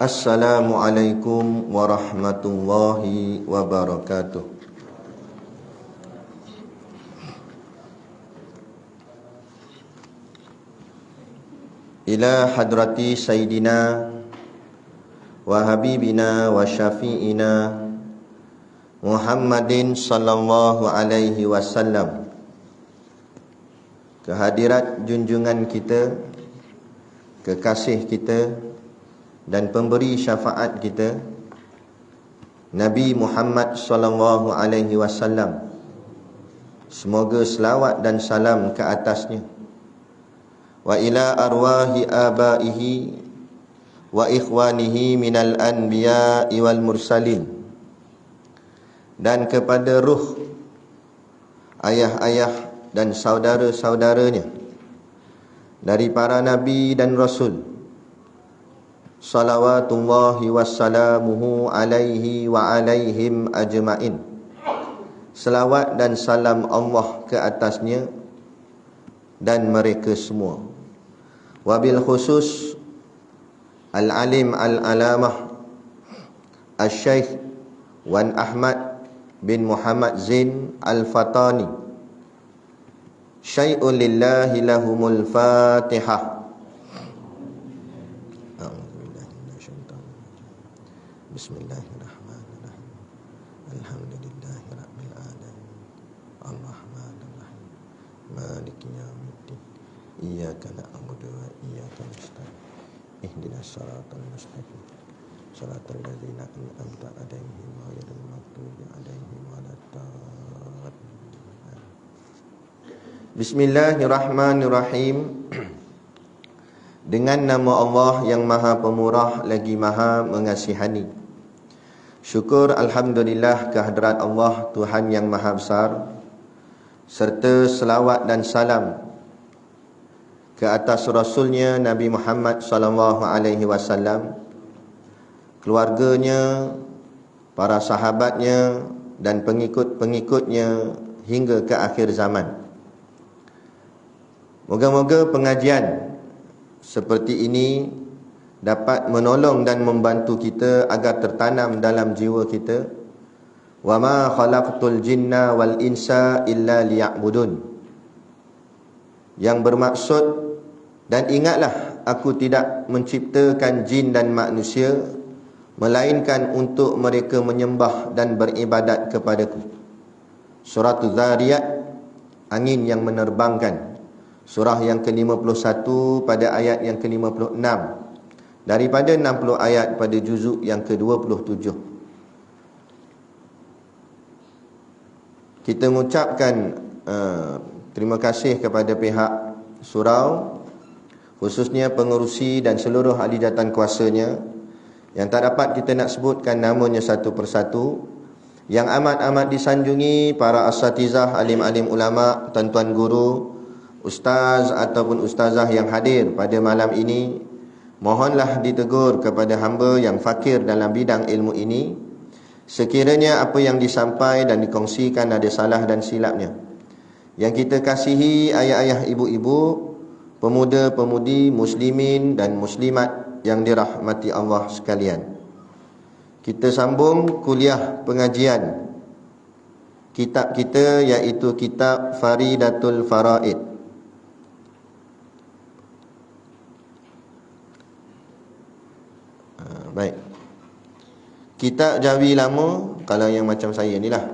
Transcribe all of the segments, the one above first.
Assalamualaikum warahmatullahi wabarakatuh. Ila hadrati Sayyidina wa habibina wa syafi'ina Muhammadin sallallahu alaihi wasallam. Kehadirat junjungan kita, kekasih kita dan pemberi syafaat kita, Nabi Muhammad sallallahu alaihi wasallam. Semoga selawat dan salam ke atasnya. Wa ila arwahi abaihi wa ikhwanihi minal anbiya'i wal mursalin. Dan kepada ruh ayah-ayah dan saudara-saudaranya dari para nabi dan rasul, salawatullahi wassalamuhu alaihi wa alaihim ajma'in. Selawat dan salam Allah ke atasnya dan mereka semua. Wabil khusus Al-Alim Al-Alamah Al-Syeikh Wan Ahmad bin Muhammad Zain Al-Fatani. Syai'un lillahi lahumul Fatihah. Bismillahirrahmanirrahim. Alhamdulillahi rabbil alamin. Arrahmanirrahim. Maliki yaumiddin. Iyyaka na'budu wa iyyaka nasta'in. Ihdinas siratal mustaqim. Shiratal ladzina an'amta 'alaihim ghairil maghdubi 'alaihim waladdallin. Bismillahirrahmanirrahim. Dengan nama Allah yang Maha Pemurah lagi Maha Mengasihani. Syukur alhamdulillah kehadrat Allah Tuhan yang Maha Besar, serta selawat dan salam ke atas Rasulnya Nabi Muhammad sallallahu alaihi wasallam, keluarganya, para sahabatnya dan pengikut-pengikutnya hingga ke akhir zaman. Moga-moga pengajian seperti ini dapat menolong dan membantu kita agar tertanam dalam jiwa kita, wa ma khalaqtul jinna wal insa illa liya'budun, yang bermaksud, dan ingatlah aku tidak menciptakan jin dan manusia melainkan untuk mereka menyembah dan beribadat kepadaku. Surah Az-Zariyat, angin yang menerbangkan. Surah yang ke-51 pada ayat yang ke-56 daripada 60 ayat pada juzuk yang ke-27. Kita mengucapkan terima kasih kepada pihak surau, khususnya pengerusi dan seluruh ahli jawatan kuasanya, yang tak dapat kita nak sebutkan namanya satu persatu, yang amat-amat disanjungi para asatizah, alim-alim ulama, tuan-tuan guru, ustaz ataupun ustazah yang hadir pada malam ini. Mohonlah ditegur kepada hamba yang fakir dalam bidang ilmu ini, sekiranya apa yang disampaikan dan dikongsikan ada salah dan silapnya. Yang kita kasihi ayah-ayah, ibu-ibu, pemuda-pemudi, muslimin dan muslimat yang dirahmati Allah sekalian. Kita sambung kuliah pengajian kitab kita, iaitu kitab Faridatul Faraid. Baik. Kitab Jawi lama, kalau yang macam saya ni lah,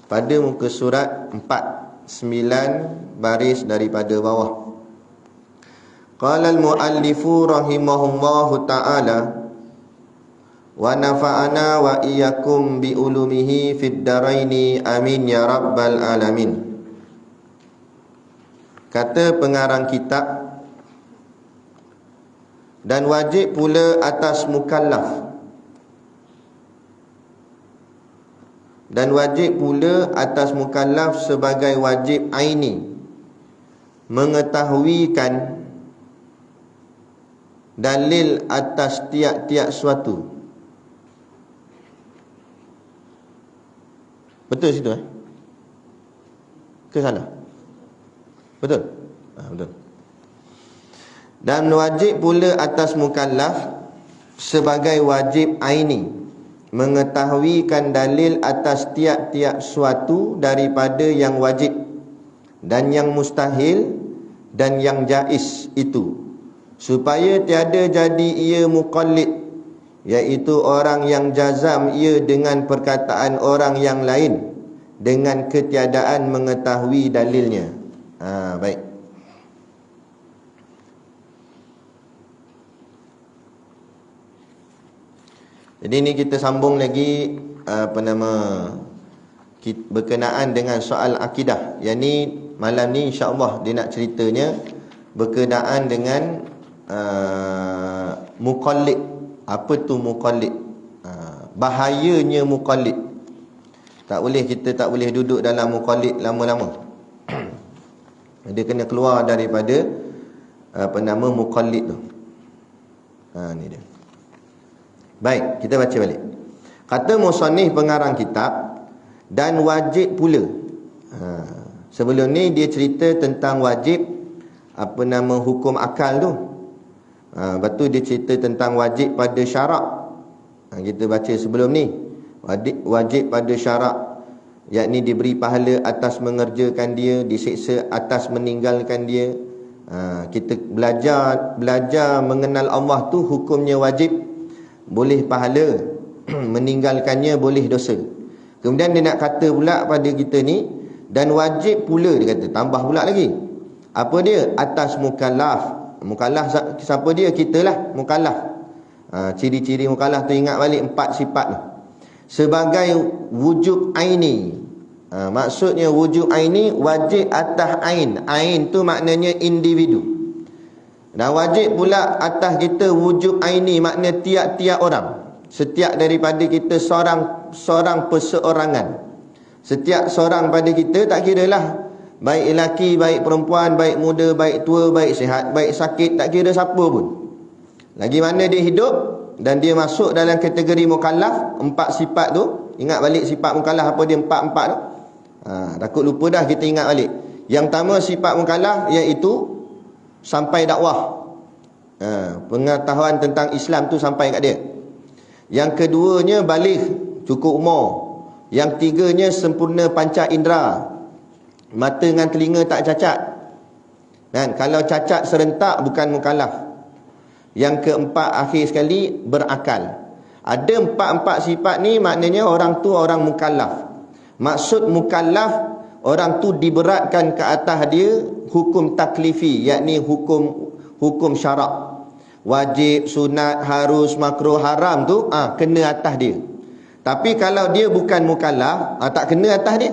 pada muka surat 4, 9 baris daripada bawah. Qala al-muallifu rahimahullahu ta'ala wa nafa'ana wa iyyakum bi ulumihi fid daraini amin ya rabbal alamin. Kata pengarang kitab, dan wajib pula atas mukallaf, dan wajib pula atas mukallaf sebagai wajib aini mengetahuikan dalil atas tiap-tiap suatu. Betul situ ke salah? Betul? Betul. Dan wajib pula atas mukallaf sebagai wajib aini, mengetahuikan dalil atas tiap-tiap suatu daripada yang wajib dan yang mustahil dan yang jaiz itu, supaya tiada jadi ia muqallid, iaitu orang yang jazam ia dengan perkataan orang yang lain dengan ketiadaan mengetahui dalilnya. Baik. Jadi ni kita sambung lagi berkenaan dengan soal akidah. Yang ni malam ni insya-Allah dia nak ceritanya berkenaan dengan muqallid. Apa tu muqallid? Bahayanya muqallid. Kita tak boleh duduk dalam muqallid lama-lama. Dia kena keluar daripada muqallid tu. Ni dia. Baik, kita baca balik. Kata musannif pengarang kitab, dan wajib pula. Sebelum ni dia cerita tentang wajib hukum akal tu. Lepas tu dia cerita tentang wajib pada syarak. Kita baca sebelum ni. Wajib pada syarak, yakni diberi pahala atas mengerjakan dia, disiksa atas meninggalkan dia. Kita belajar mengenal Allah tu hukumnya wajib, boleh pahala, meninggalkannya boleh dosa. Kemudian dia nak kata pula pada kita ni, dan wajib pula, dia kata tambah pula lagi. Apa dia? Atas mukallaf. Mukallaf siapa dia? Kita lah mukallaf. Ciri-ciri mukallaf tu ingat balik 4 sifat tu. Sebagai wujub aini. Maksudnya wujub aini, wajib atas ain. Ain tu maknanya individu. Dan wajib pula atas kita wujub aini, makna tiap-tiap orang. Setiap daripada kita seorang perseorangan. Setiap seorang pada kita, tak kira lah, baik lelaki, baik perempuan, baik muda, baik tua, baik sihat, baik sakit, tak kira siapa pun. Lagi mana dia hidup dan dia masuk dalam kategori mukallaf, 4 sifat tu. Ingat balik sifat mukallaf apa dia, 4 tu. Takut lupa dah, kita ingat balik. Yang pertama sifat mukallaf iaitu sampai dakwah. Pengetahuan tentang Islam tu sampai kat dia. Yang keduanya baligh, cukup umur. Yang tiganya sempurna panca indera. Mata dengan telinga tak cacat. Dan kalau cacat serentak bukan mukallaf. Yang keempat akhir sekali berakal. Ada 4 sifat ni, maknanya orang tu orang mukallaf. Maksud mukallaf, orang tu diberatkan ke atas dia hukum taklifi, yakni hukum syarak. Wajib, sunat, harus, makruh, haram tu kena atas dia. Tapi kalau dia bukan mukallaf, tak kena atas dia.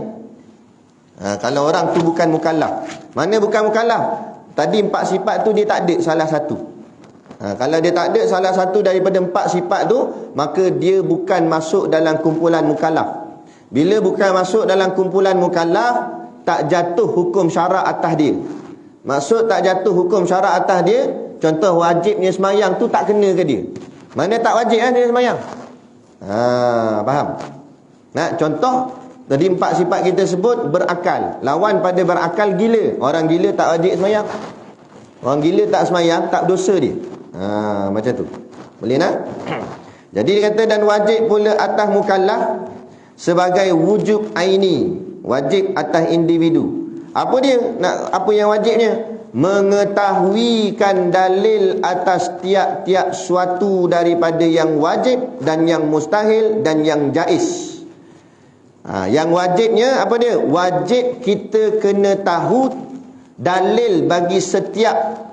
Kalau orang tu bukan mukallaf. Mana bukan mukallaf? Tadi 4 sifat tu dia tak ada salah satu. Kalau dia tak ada salah satu daripada 4 sifat tu, maka dia bukan masuk dalam kumpulan mukallaf. Bila bukan masuk dalam kumpulan mukallaf, tak jatuh hukum syarak atas dia. Maksud tak jatuh hukum syarak atas dia, contoh wajibnya semayang tu tak kena ke dia. Mana tak wajib dia semayang. Faham? Contoh tadi 4 sifat kita sebut berakal. Lawan pada berakal gila. Orang gila tak wajib semayang. Orang gila tak semayang, tak dosa dia. Macam tu. Boleh nak? Jadi dia kata dan wajib pula atas mukallaf sebagai wujub aini, wajib atas individu. Apa dia? Apa yang wajibnya? Mengetahuikan dalil atas tiap-tiap suatu daripada yang wajib dan yang mustahil dan yang jaiz. Yang wajibnya apa dia? Wajib kita kena tahu dalil bagi setiap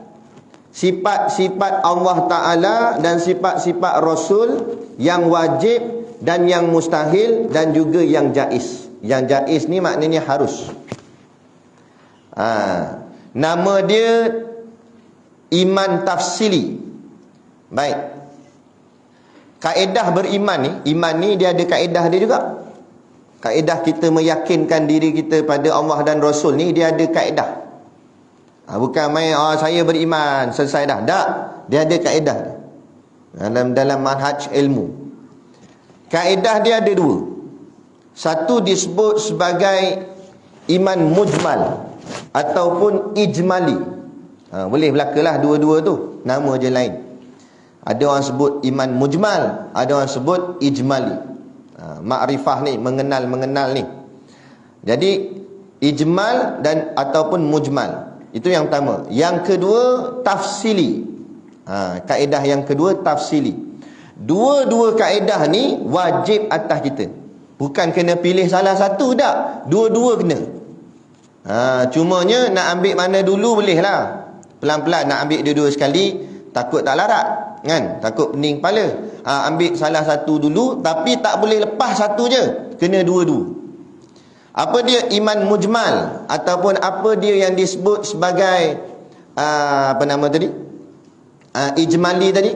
sifat-sifat Allah Ta'ala dan sifat-sifat Rasul yang wajib dan yang mustahil dan juga yang jaiz. Yang jaiz ni maknanya harus. Nama dia iman tafsili. Baik. Kaedah beriman ni, iman ni dia ada kaedah dia juga. Kaedah kita meyakinkan diri kita pada Allah dan Rasul ni, dia ada kaedah. Bukan main saya beriman selesai dah. Tak, dia ada kaedah dalam manhaj ilmu. Kaedah dia ada 2. Satu disebut sebagai iman mujmal ataupun ijmali. Boleh belakalah dua-dua tu, nama je lain. Ada orang sebut iman mujmal, ada orang sebut ijmali. Makrifah ni, mengenal ni. Jadi ijmal dan ataupun mujmal, itu yang pertama. Yang kedua tafsili. Kaedah yang kedua tafsili. Dua-dua kaedah ni wajib atas kita. Bukan kena pilih salah satu, tak. Dua-dua kena. Cumanya nak ambil mana dulu boleh lah. Pelan-pelan nak ambil dua-dua sekali, takut tak larat, kan? Takut pening kepala. Ambil salah satu dulu, tapi tak boleh lepas satu je, kena dua-dua. Apa dia iman mujmal, ataupun apa dia yang disebut sebagai apa nama tadi, ijmali tadi.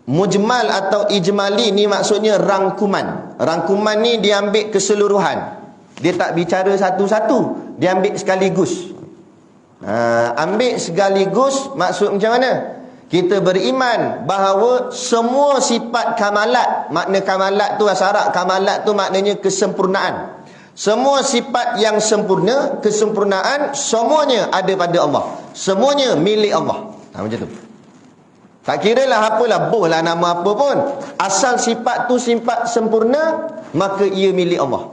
Mujmal atau ijmali ni maksudnya rangkuman. Rangkuman ni diambil keseluruhan, dia tak bicara satu-satu, dia ambil sekaligus. Ambil sekaligus maksud macam mana? Kita beriman bahawa semua sifat kamalat, makna kamalat tu asyarat, kamalat tu maknanya kesempurnaan. Semua sifat yang sempurna, kesempurnaan, semuanya ada pada Allah, semuanya milik Allah. Macam tu. Tak kira lah apalah, boh lah nama apa pun, asal sifat tu sifat sempurna, maka ia milik Allah.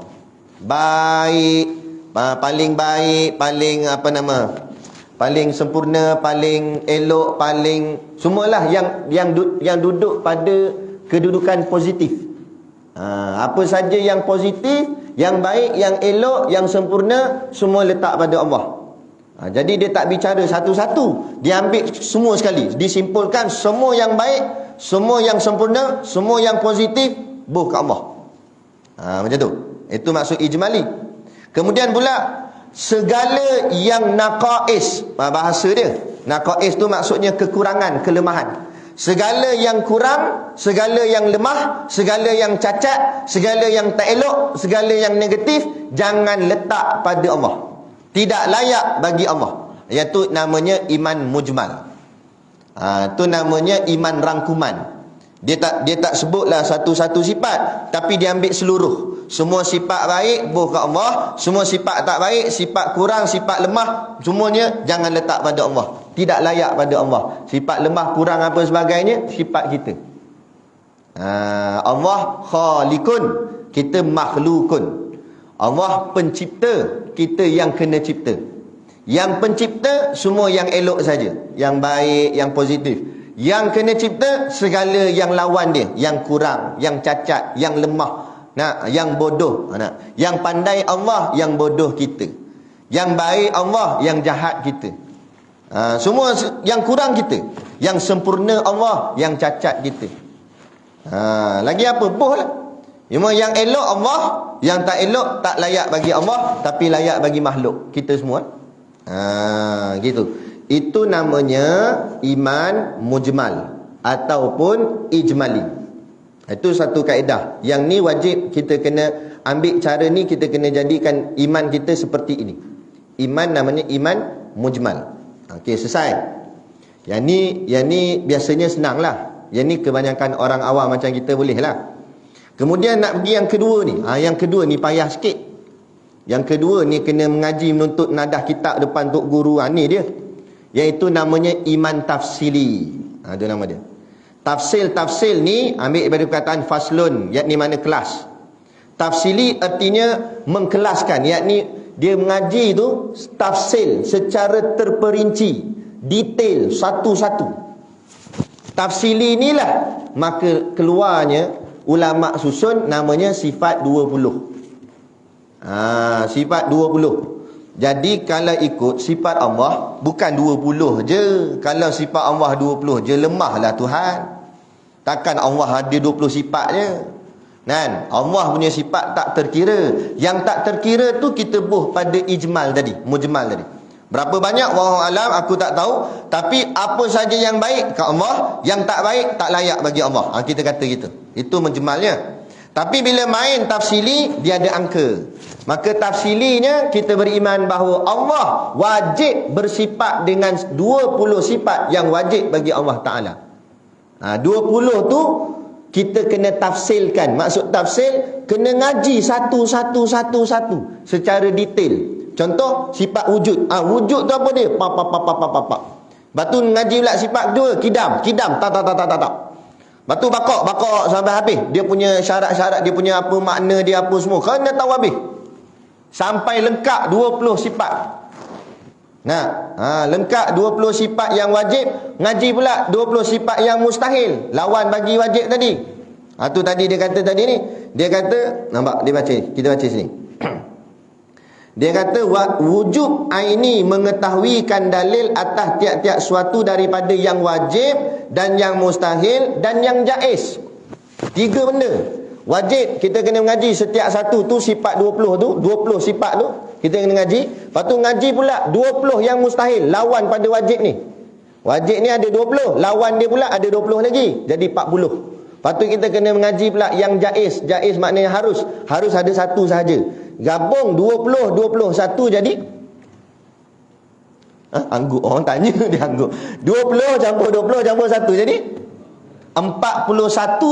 Baik, paling baik, paling apa nama, paling sempurna, paling elok, paling semualah yang duduk pada kedudukan positif. Apa saja yang positif, yang baik, yang elok, yang sempurna, semua letak pada Allah. Jadi dia tak bicara satu-satu, dia ambil semua sekali, disimpulkan semua yang baik, semua yang sempurna, semua yang positif, boh ke Allah. Macam tu. Itu maksud ijmali. Kemudian pula segala yang naqais, bahasa dia naqais tu maksudnya kekurangan, kelemahan. Segala yang kurang, segala yang lemah, segala yang cacat, segala yang tak elok, segala yang negatif, jangan letak pada Allah, tidak layak bagi Allah. Iaitu namanya iman mujmal. Itu namanya iman rangkuman. Dia tak sebutlah satu-satu sifat, tapi dia ambil seluruh. Semua sifat baik boh ke Allah, semua sifat tak baik, sifat kurang, sifat lemah, semuanya jangan letak pada Allah, tidak layak pada Allah. Sifat lemah, kurang apa sebagainya, sifat kita. Allah khaliqun, kita makhlukun. Allah pencipta, kita yang kena cipta. Yang pencipta semua yang elok saja, yang baik, yang positif. Yang kena cipta segala yang lawan dia, yang kurang, yang cacat, yang lemah, yang bodoh. Yang pandai Allah, yang bodoh kita. Yang baik Allah, yang jahat kita. Semua yang kurang kita, yang sempurna Allah, yang cacat kita. Lagi apa? Boh lah. Cuma yang elok Allah, yang tak elok tak layak bagi Allah, tapi layak bagi makhluk kita semua. Gitu. Itu namanya iman mujmal ataupun ijmali. Itu satu kaedah. Yang ni wajib kita kena ambil cara ni, kita kena jadikan iman kita seperti ini. Iman namanya iman mujmal. Okey, selesai. Yang ni biasanya senang lah. Yang ni kebanyakan orang awam macam kita boleh lah. Kemudian nak pergi yang kedua ni. Yang kedua ni payah sikit. Yang kedua ni kena mengaji, menuntut nadah kitab depan tok guru. Ni dia. Iaitu namanya iman tafsili. Itu nama dia. Tafsil ni ambil daripada perkataan faslun, yakni mana kelas. Tafsili artinya mengkelaskan, yakni dia mengaji tu tafsil secara terperinci, detail, satu-satu. Tafsili inilah maka keluarnya ulama susun namanya sifat 20. Sifat 20. Jadi kalau ikut sifat Allah bukan 20 je. Kalau sifat Allah 20 je, lemahlah Tuhan. Takkan Allah ada 20 sifat je. Kan? Allah punya sifat tak terkira. Yang tak terkira tu kita buh pada ijmal tadi, mujmal tadi. Berapa banyak wallahu alam aku tak tahu, tapi apa saja yang baik ke Allah, yang tak baik tak layak bagi Allah. Kita kata gitu. Itu mujmalnya. Tapi bila main tafsili, dia ada angka. Maka tafsilinya kita beriman bahawa Allah wajib bersifat dengan 20 sifat yang wajib bagi Allah Ta'ala. 20 tu kita kena tafsilkan. Maksud tafsil, kena ngaji satu secara detail. Contoh sifat wujud. Wujud tu apa dia? Lepas tu ngaji pula sifat kedua, kidam, tak. Lepas tu bakok sampai habis. Dia punya syarat-syarat, dia punya apa makna dia apa semua. Kena tahu habis. Sampai lengkap 20 sifat. Lengkap 20 sifat yang wajib, ngaji pula 20 sifat yang mustahil, lawan bagi wajib tadi. Tu tadi dia kata tadi ni. Dia kata, nampak dia baca, kita baca sini. Dia kata wujub aini mengetahuikan dalil atas tiap-tiap suatu daripada yang wajib dan yang mustahil dan yang jaiz. 3 benda. Wajib kita kena mengaji setiap satu tu sifat 20 tu, 20 sifat tu kita kena ngaji. Lepas tu ngaji pula 20 yang mustahil, lawan pada wajib ni. Wajib ni ada 20, lawan dia pula ada 20 lagi, jadi 40. Lepas tu kita kena mengaji pula yang jaiz. Jaiz maknanya harus ada satu sahaja. Gabung 20 21 jadi angguk. Orang tanya dia angguk. 20 campur 20 campur 1 jadi 41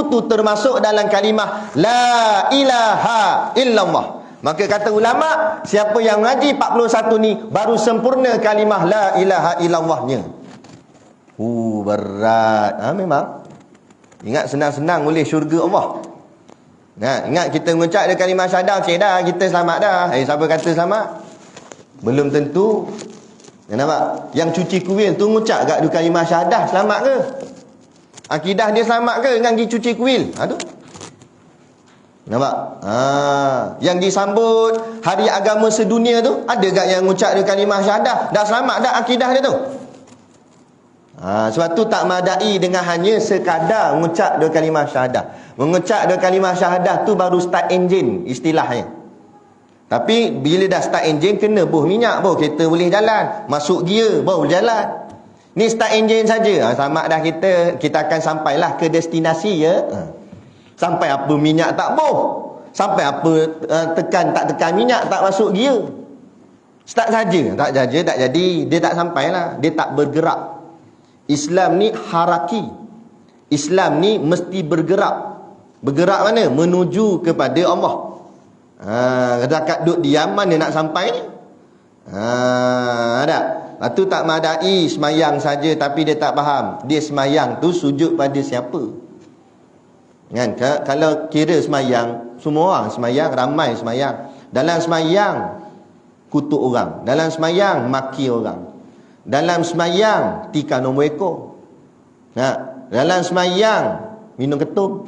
tu termasuk dalam kalimah la ilaha illallah. Maka kata ulama, siapa yang mengaji 41 ni baru sempurna kalimah la ilaha illallahnya. Berat. Memang. Ingat senang-senang boleh syurga Allah. Ingat kita mengucap dia kalimah syahadah, okey dah, kita selamat dah. Siapa kata selamat? Belum tentu. Nampak? Yang cuci kuil tu mengucap kat dia kalimah syahadah, selamat ke? Akidah dia selamat ke dengan pergi cuci kuil? Tu. Nampak? Yang disambut hari agama sedunia tu, ada tak yang mengucap dia kalimah syahadah? Dah selamat dah akidah dia tu? Sebab tu tak madai dengan hanya sekadar mengucap dua kalimah syahadah. Mengucap dua kalimah syahadah tu baru start engine istilahnya. Tapi bila dah start engine, kena buh minyak baru kereta boleh jalan. Masuk gear baru jalan. Ni start engine saja. Selamat dah kita akan sampailah ke destinasi ya. Sampai apa minyak tak buh. Sampai apa tak tekan minyak tak masuk gear. Start saja. Tak jadi. Dia tak sampailah. Dia tak bergerak. Islam ni haraki. Islam ni mesti bergerak. Bergerak mana? Menuju kepada Allah. Dekat duduk diam mana nak sampai ni? Ada. Lepas tu tak madai semayang saja tapi dia tak faham. Dia semayang tu sujud pada siapa? Kan? Kalau kira semayang, semua orang semayang, ramai semayang. Dalam semayang kutuk orang. Dalam semayang maki orang. Dalam semayang tikar nombor ekor. Dalam semayang minum ketum.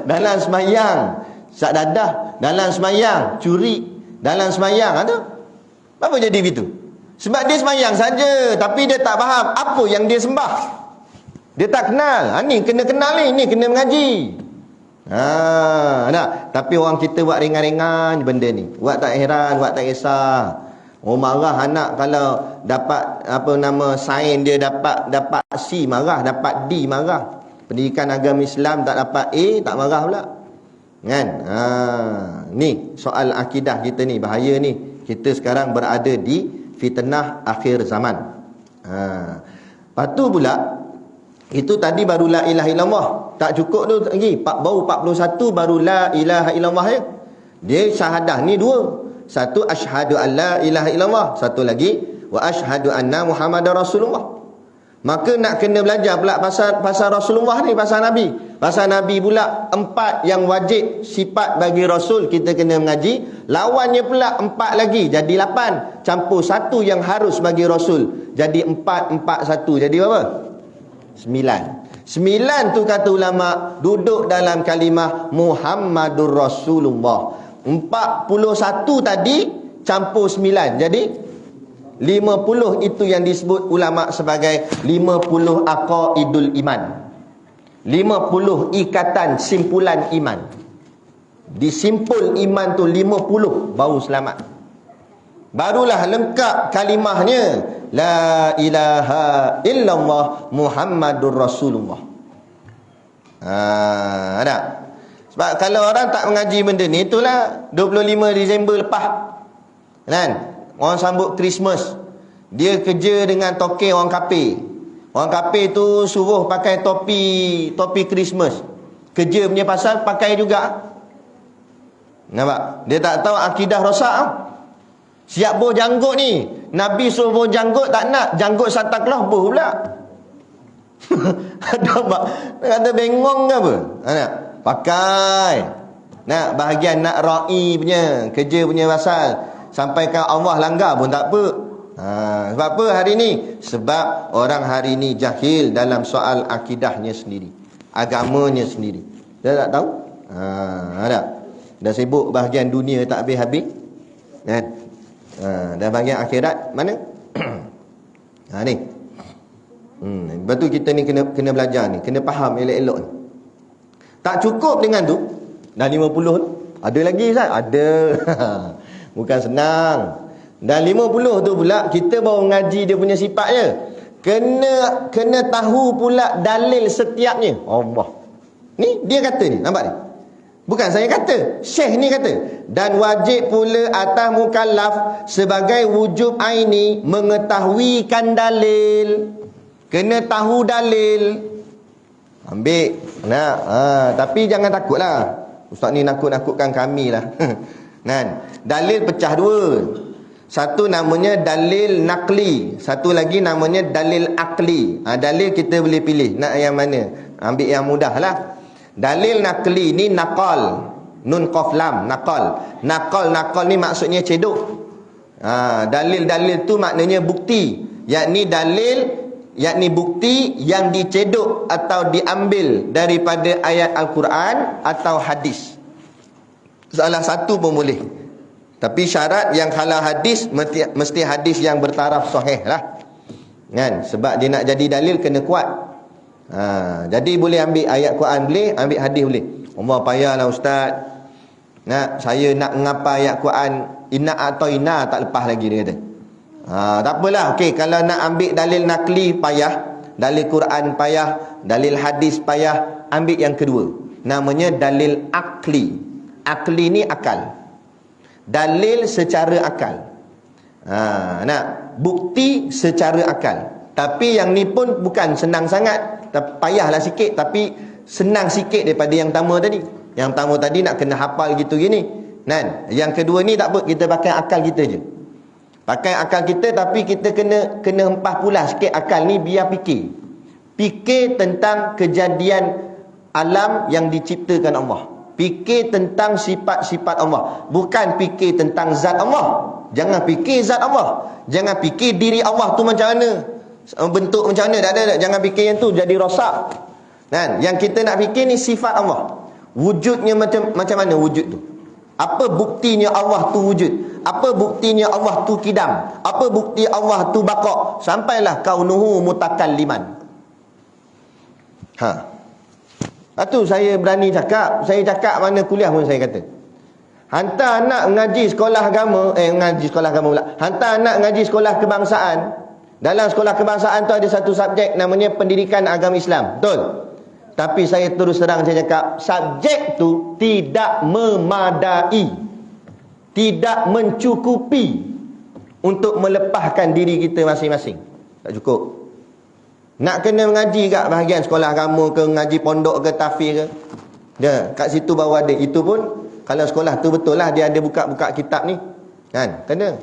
Dalam semayang sak dadah. Dalam semayang curi. Dalam semayang ada. Apa jadi begitu? Sebab dia semayang saja tapi dia tak faham apa yang dia sembah. Dia tak kenal. Ni kena kenal ni kena mengaji. Tapi orang kita buat ringan-ringan benda ni. Buat tak heran, buat tak kisah. Marah anak kalau dapat sain dia dapat C marah, dapat D marah. Pendidikan agama Islam tak dapat A tak marah pula. Kan? Ni soal akidah kita ni bahaya ni. Kita sekarang berada di fitnah akhir zaman. Lepas tu pula itu tadi baru la ilaha illallah. Tak cukup tu lagi. Baru 41 baru la ilaha illallah ya. Dia syahadah ni dua. Satu asyhadu an la ilaha illallah, satu lagi wa asyhadu anna Muhammadar Rasulullah. Maka nak kena belajar pula pasal Rasulullah ni, pasal Nabi. Pasal Nabi pula 4 yang wajib sifat bagi Rasul kita kena mengaji. Lawannya pula 4 lagi jadi 8. Campur 1 yang harus bagi Rasul. Jadi 4 1 jadi berapa? 9. 9 tu kata ulama duduk dalam kalimah Muhammadur Rasulullah. 41 tadi campur 9 jadi 50 itu yang disebut ulama sebagai 50 aqaidul iman. 50 ikatan simpulan iman. Disimpul iman tu 50 baru selamat. Barulah lengkap kalimahnya la ilaha illallah Muhammadur Rasulullah. Ada. Sebab kalau orang tak mengaji benda ni, itulah 25 Disember lepas. Kan? Orang sambut Christmas. Dia kerja dengan token orang kafir. Orang kafir tu suruh pakai topi Christmas. Kerja punya pasal pakai juga. Nampak? Dia tak tahu akidah rosak. Siap boh janggut ni. Nabi suruh boh janggut tak nak. Janggut Santa Claus boh pula. Ada mak kata bengong ke apa? Nak pakai. Nak bahagian nak ra'i punya, kerja punya pasal. Sampaikan Allah langgar pun tak apa. Sebab apa hari ni? Sebab orang hari ni jahil dalam soal akidahnya sendiri, agamanya sendiri. Dia tak tahu. Ada. Dah sibuk bahagian dunia tak habis-habis. Kan? Dan bahagian akhirat mana? Ni. Lepas tu kita ni kena belajar ni, kena faham elok-elok ni. Tak cukup dengan tu. Dah 50 tu. Ada lagi Ustaz? Ada. Bukan senang. Dan 50 tu pula kita baru ngaji dia punya sifat je. Kena tahu pula dalil setiapnya. Allah. Ni dia kata ni, nampak ni? Bukan saya kata, Syekh ni kata. Dan wajib pula atas mukallaf sebagai wujub aini mengetahuikan dalil. Kena tahu dalil. Ambil. Nak. Tapi jangan takutlah. Ustaz ni nakut-nakutkan kami lah. Kan? Dalil pecah dua. Satu namanya dalil nakli, satu lagi namanya dalil akli. Dalil kita boleh pilih nak yang mana. Ambil yang mudah lah. Dalil nakli ni naqal, nun qaf lam, naqal. Naqal ni maksudnya cedok. Dalil-dalil tu maknanya bukti, yakni bukti yang dicedok atau diambil daripada ayat Al-Quran atau hadis. Salah satu pun boleh. Tapi syarat yang kalau hadis mesti hadis yang bertaraf sahih lah. Kan? Sebab dia nak jadi dalil kena kuat. Jadi boleh ambil ayat Quran boleh, ambil hadis boleh. Allah payahlah ustaz. Saya nak ngapa ayat Quran inna atau inna tak lepas lagi dia kata. Tak apalah. Okey, kalau nak ambil dalil nakli payah, dalil Quran payah, dalil hadis payah, ambil yang kedua. Namanya dalil akli. Akli ni akal. Dalil secara akal. Bukti secara akal. Tapi yang ni pun bukan senang sangat. Payahlah sikit, tapi senang sikit daripada yang pertama tadi. Yang pertama tadi nak kena hafal gitu gini. Kan? Yang kedua ni tak apa, kita pakai akal kita je. Pakai akal kita, tapi kita kena hempah pula sikit akal ni biar fikir. Fikir tentang kejadian alam yang diciptakan Allah. Fikir tentang sifat-sifat Allah. Bukan fikir tentang zat Allah. Jangan fikir zat Allah. Jangan fikir diri Allah tu macam mana, bentuk macam mana. Tak ada. Jangan fikir yang tu, jadi rosak. Kan? Yang kita nak fikir ni sifat Allah. Wujudnya macam mana wujud tu? Apa buktinya Allah tu wujud? Apa buktinya Allah tu kidam? Apa bukti Allah tu baqa? Sampailah kaunuhu mutakalliman. Itu saya berani cakap. Saya cakap mana kuliah pun saya kata. Hantar anak mengaji sekolah agama. Hantar anak mengaji sekolah kebangsaan. Dalam sekolah kebangsaan tu ada satu subjek namanya pendidikan agama Islam. Betul? Tapi saya terus terang saya cakap, subjek tu tidak memadai. Tidak mencukupi untuk melepaskan diri kita masing-masing. Tak cukup. Nak kena mengaji kat bahagian sekolah agama ke, mengaji pondok ke, tahfiz ke. Kat situ baru ada. Itu pun kalau sekolah tu betul lah dia ada buka-buka kitab ni. Kan? Kena.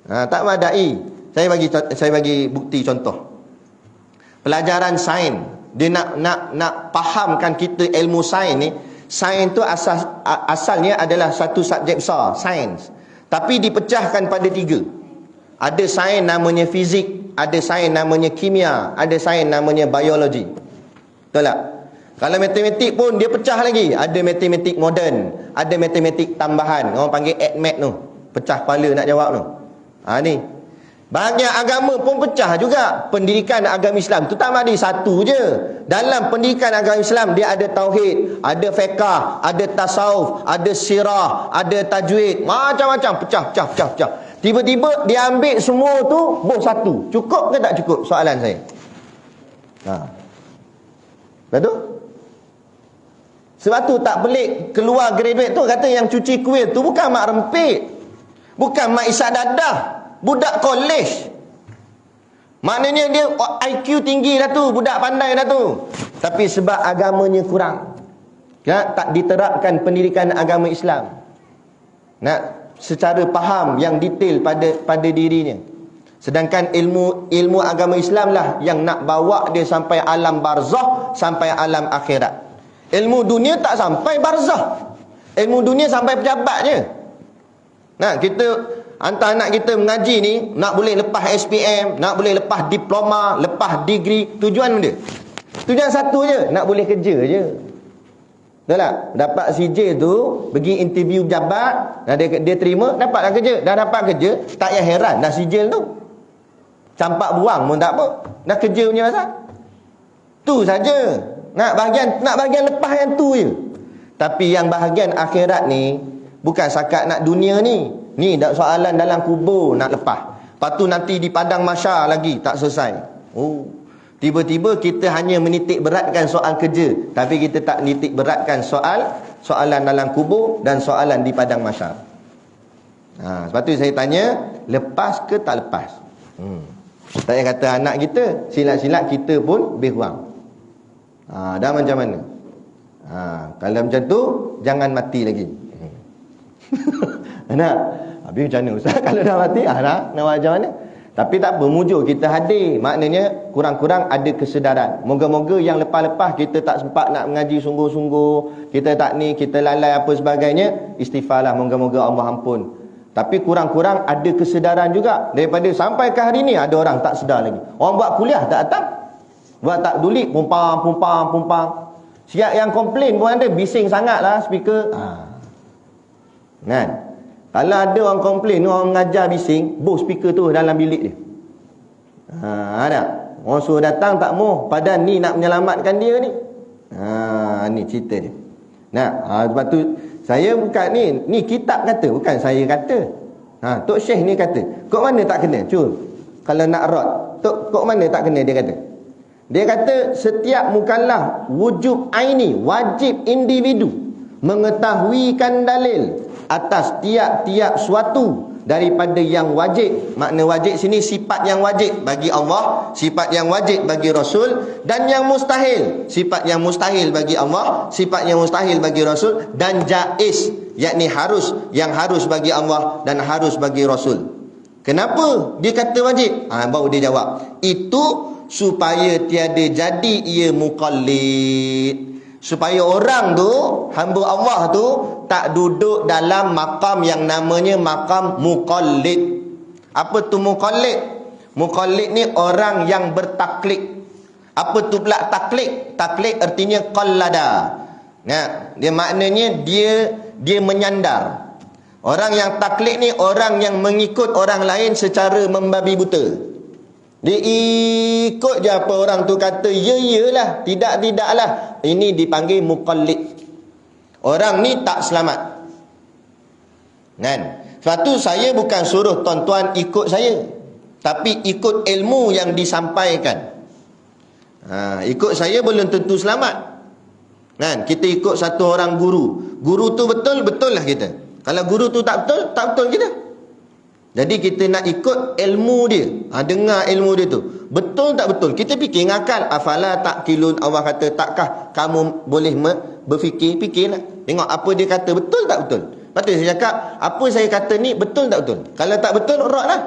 Tak madai. Saya bagi bukti contoh. Pelajaran sains, dia nak fahamkan kita ilmu sains ni. Sains tu asalnya adalah satu subjek besar, sains. Tapi dipecahkan pada 3. Ada sains namanya fizik, ada sains namanya kimia, ada sains namanya biologi. Betul tak? Kalau matematik pun dia pecah lagi. Ada matematik moden, ada matematik tambahan. Orang panggil AdMath tu. Pecah kepala nak jawab tu. Ni. Bahagian agama pun pecah juga. Pendidikan agama Islam tu tak ada satu je. Dalam pendidikan agama Islam dia ada tauhid, ada fiqh, ada tasawuf, ada sirah, ada tajwid, macam-macam pecah. Tiba-tiba dia ambil semua tu boh satu. Cukup ke tak cukup? Soalan saya. Betul? Sebab tu tak pelik keluar graduate tu kata yang cuci kuih tu bukan mak rempit, bukan mak isap dadah, budak kolej. Maknanya dia IQ tinggi dah tu, budak pandai dah tu. Tapi sebab agamanya kurang, tak diterapkan pendidikan agama Islam. secara faham yang detail pada dirinya. Sedangkan ilmu agama Islam lah yang nak bawa dia sampai alam barzah, sampai alam akhirat. Ilmu dunia tak sampai barzah. Ilmu dunia sampai pejabat je. Nah, kita hantar anak kita mengaji ni, nak boleh lepas SPM, nak boleh lepas diploma, lepas degree, tujuan dia. Tujuan satu je, nak boleh kerja je. Betul tak? Dapat CJ tu, pergi interview pejabat, dia terima, dapatlah kerja. Dah dapat kerja, tak payah heran dah sijil tu. Campak buang pun tak apa. Dah kerja punya pasal. Tu saja. Nak bahagian lepas yang tu je. Tapi yang bahagian akhirat ni bukan sakat nak dunia ni. Ni soalan dalam kubur nak lepas. Lepas tu nanti di padang mahsyar lagi tak selesai. Oh, tiba-tiba kita hanya menitik beratkan soal kerja, tapi kita tak nitik beratkan soalan dalam kubur dan soalan di padang mahsyar. Sebab tu saya tanya, lepas ke tak lepas? Tak payah kata anak kita, silat-silat kita pun lebih kurang. Dah macam mana? Kalau macam tu, jangan mati lagi. Nak? Habis macam mana Ustaz? Kalau dah mati, nak macam mana? Tapi tak apa, mujur kita hadir. Maknanya, kurang-kurang ada kesedaran. Moga-moga yang lepas-lepas kita tak sempat nak mengaji sungguh-sungguh, kita tak ni, kita lalai apa sebagainya, istighfarlah, moga-moga Allah ampun. Tapi kurang-kurang ada kesedaran juga. Daripada sampai ke hari ni ada orang tak sedar lagi. Orang buat kuliah tak datang. Buat tak peduli, pumpang. Siap yang komplain pun ada, bising sangatlah speaker. Kan? Kalau ada orang komplain, orang mengajar bising, bos speaker tu dalam bilik dia. Ada. Orang suruh datang tak mau, padahal ni nak menyelamatkan dia ni. Ni cerita dia. Sebab tu saya bukan ni kitab kata, bukan saya kata. Tok Syekh ni kata. Kok mana tak kena? Cuba. Kalau nak rot, kok mana tak kena dia kata? Dia kata setiap mukallaf wujub aini, wajib individu mengetahuikan dalil atas tiap-tiap suatu daripada yang wajib. Makna wajib sini sifat yang wajib bagi Allah, sifat yang wajib bagi Rasul, dan yang mustahil, sifat yang mustahil bagi Allah, sifat yang mustahil bagi Rasul, dan jaiz, yakni harus, yang harus bagi Allah dan harus bagi Rasul. Kenapa dia kata wajib? Baru dia jawab, itu supaya tiada jadi ia muqallid, supaya orang tu, hamba Allah tu, tak duduk dalam makam yang namanya makam muqallid. Apa tu muqallid? Muqallid ni orang yang bertaklid. Apa tu pula taklid? Taklid artinya qallada. Dia maknanya dia menyandar. Orang yang taklid ni orang yang mengikut orang lain secara membabi buta. Dia ikut je apa orang tu kata, ya-yalah, tidak-tidaklah. Ini dipanggil muqallid. Orang ni tak selamat. Kan? Sebab tu saya bukan suruh tuan-tuan ikut saya, tapi ikut ilmu yang disampaikan. Ikut saya belum tentu selamat. Kan? Kita ikut satu orang guru. Guru tu betul, betul lah kita. Kalau guru tu tak betul, tak betul kita. Jadi kita nak ikut ilmu dia. Dengar ilmu dia tu. Betul tak betul? Kita fikir ngakal. Afala ta'qilun. Allah kata, takkah kamu boleh berfikir? Fikirlah. Tengok apa dia kata. Betul tak betul? Lepas tu saya cakap, apa saya kata ni betul tak betul? Kalau tak betul, rot lah.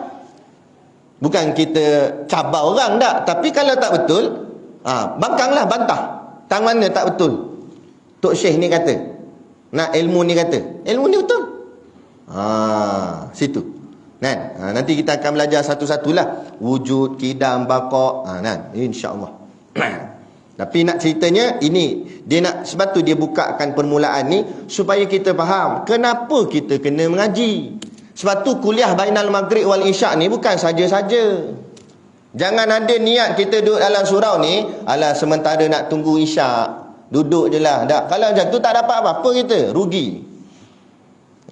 Bukan kita cabar orang tak. Tapi kalau tak betul, bangkanglah, bantah. Tang mana tak betul? Tok Syekh ni kata. Nak ilmu ni kata. Ilmu ni betul. Situ. Kan? Nanti kita akan belajar satu-satulah. Wujud, kidam, baqa'. InsyaAllah. Tapi nak ceritanya, ini dia nak, sebab tu dia bukakan permulaan ni supaya kita faham kenapa kita kena mengaji. Sebab tu kuliah bainal maghrib wal isyak ni bukan saja-saja. Jangan ada niat kita duduk dalam surau ni, alah sementara nak tunggu isyak, duduk je lah. Kalau macam tu tak dapat apa-apa kita, rugi.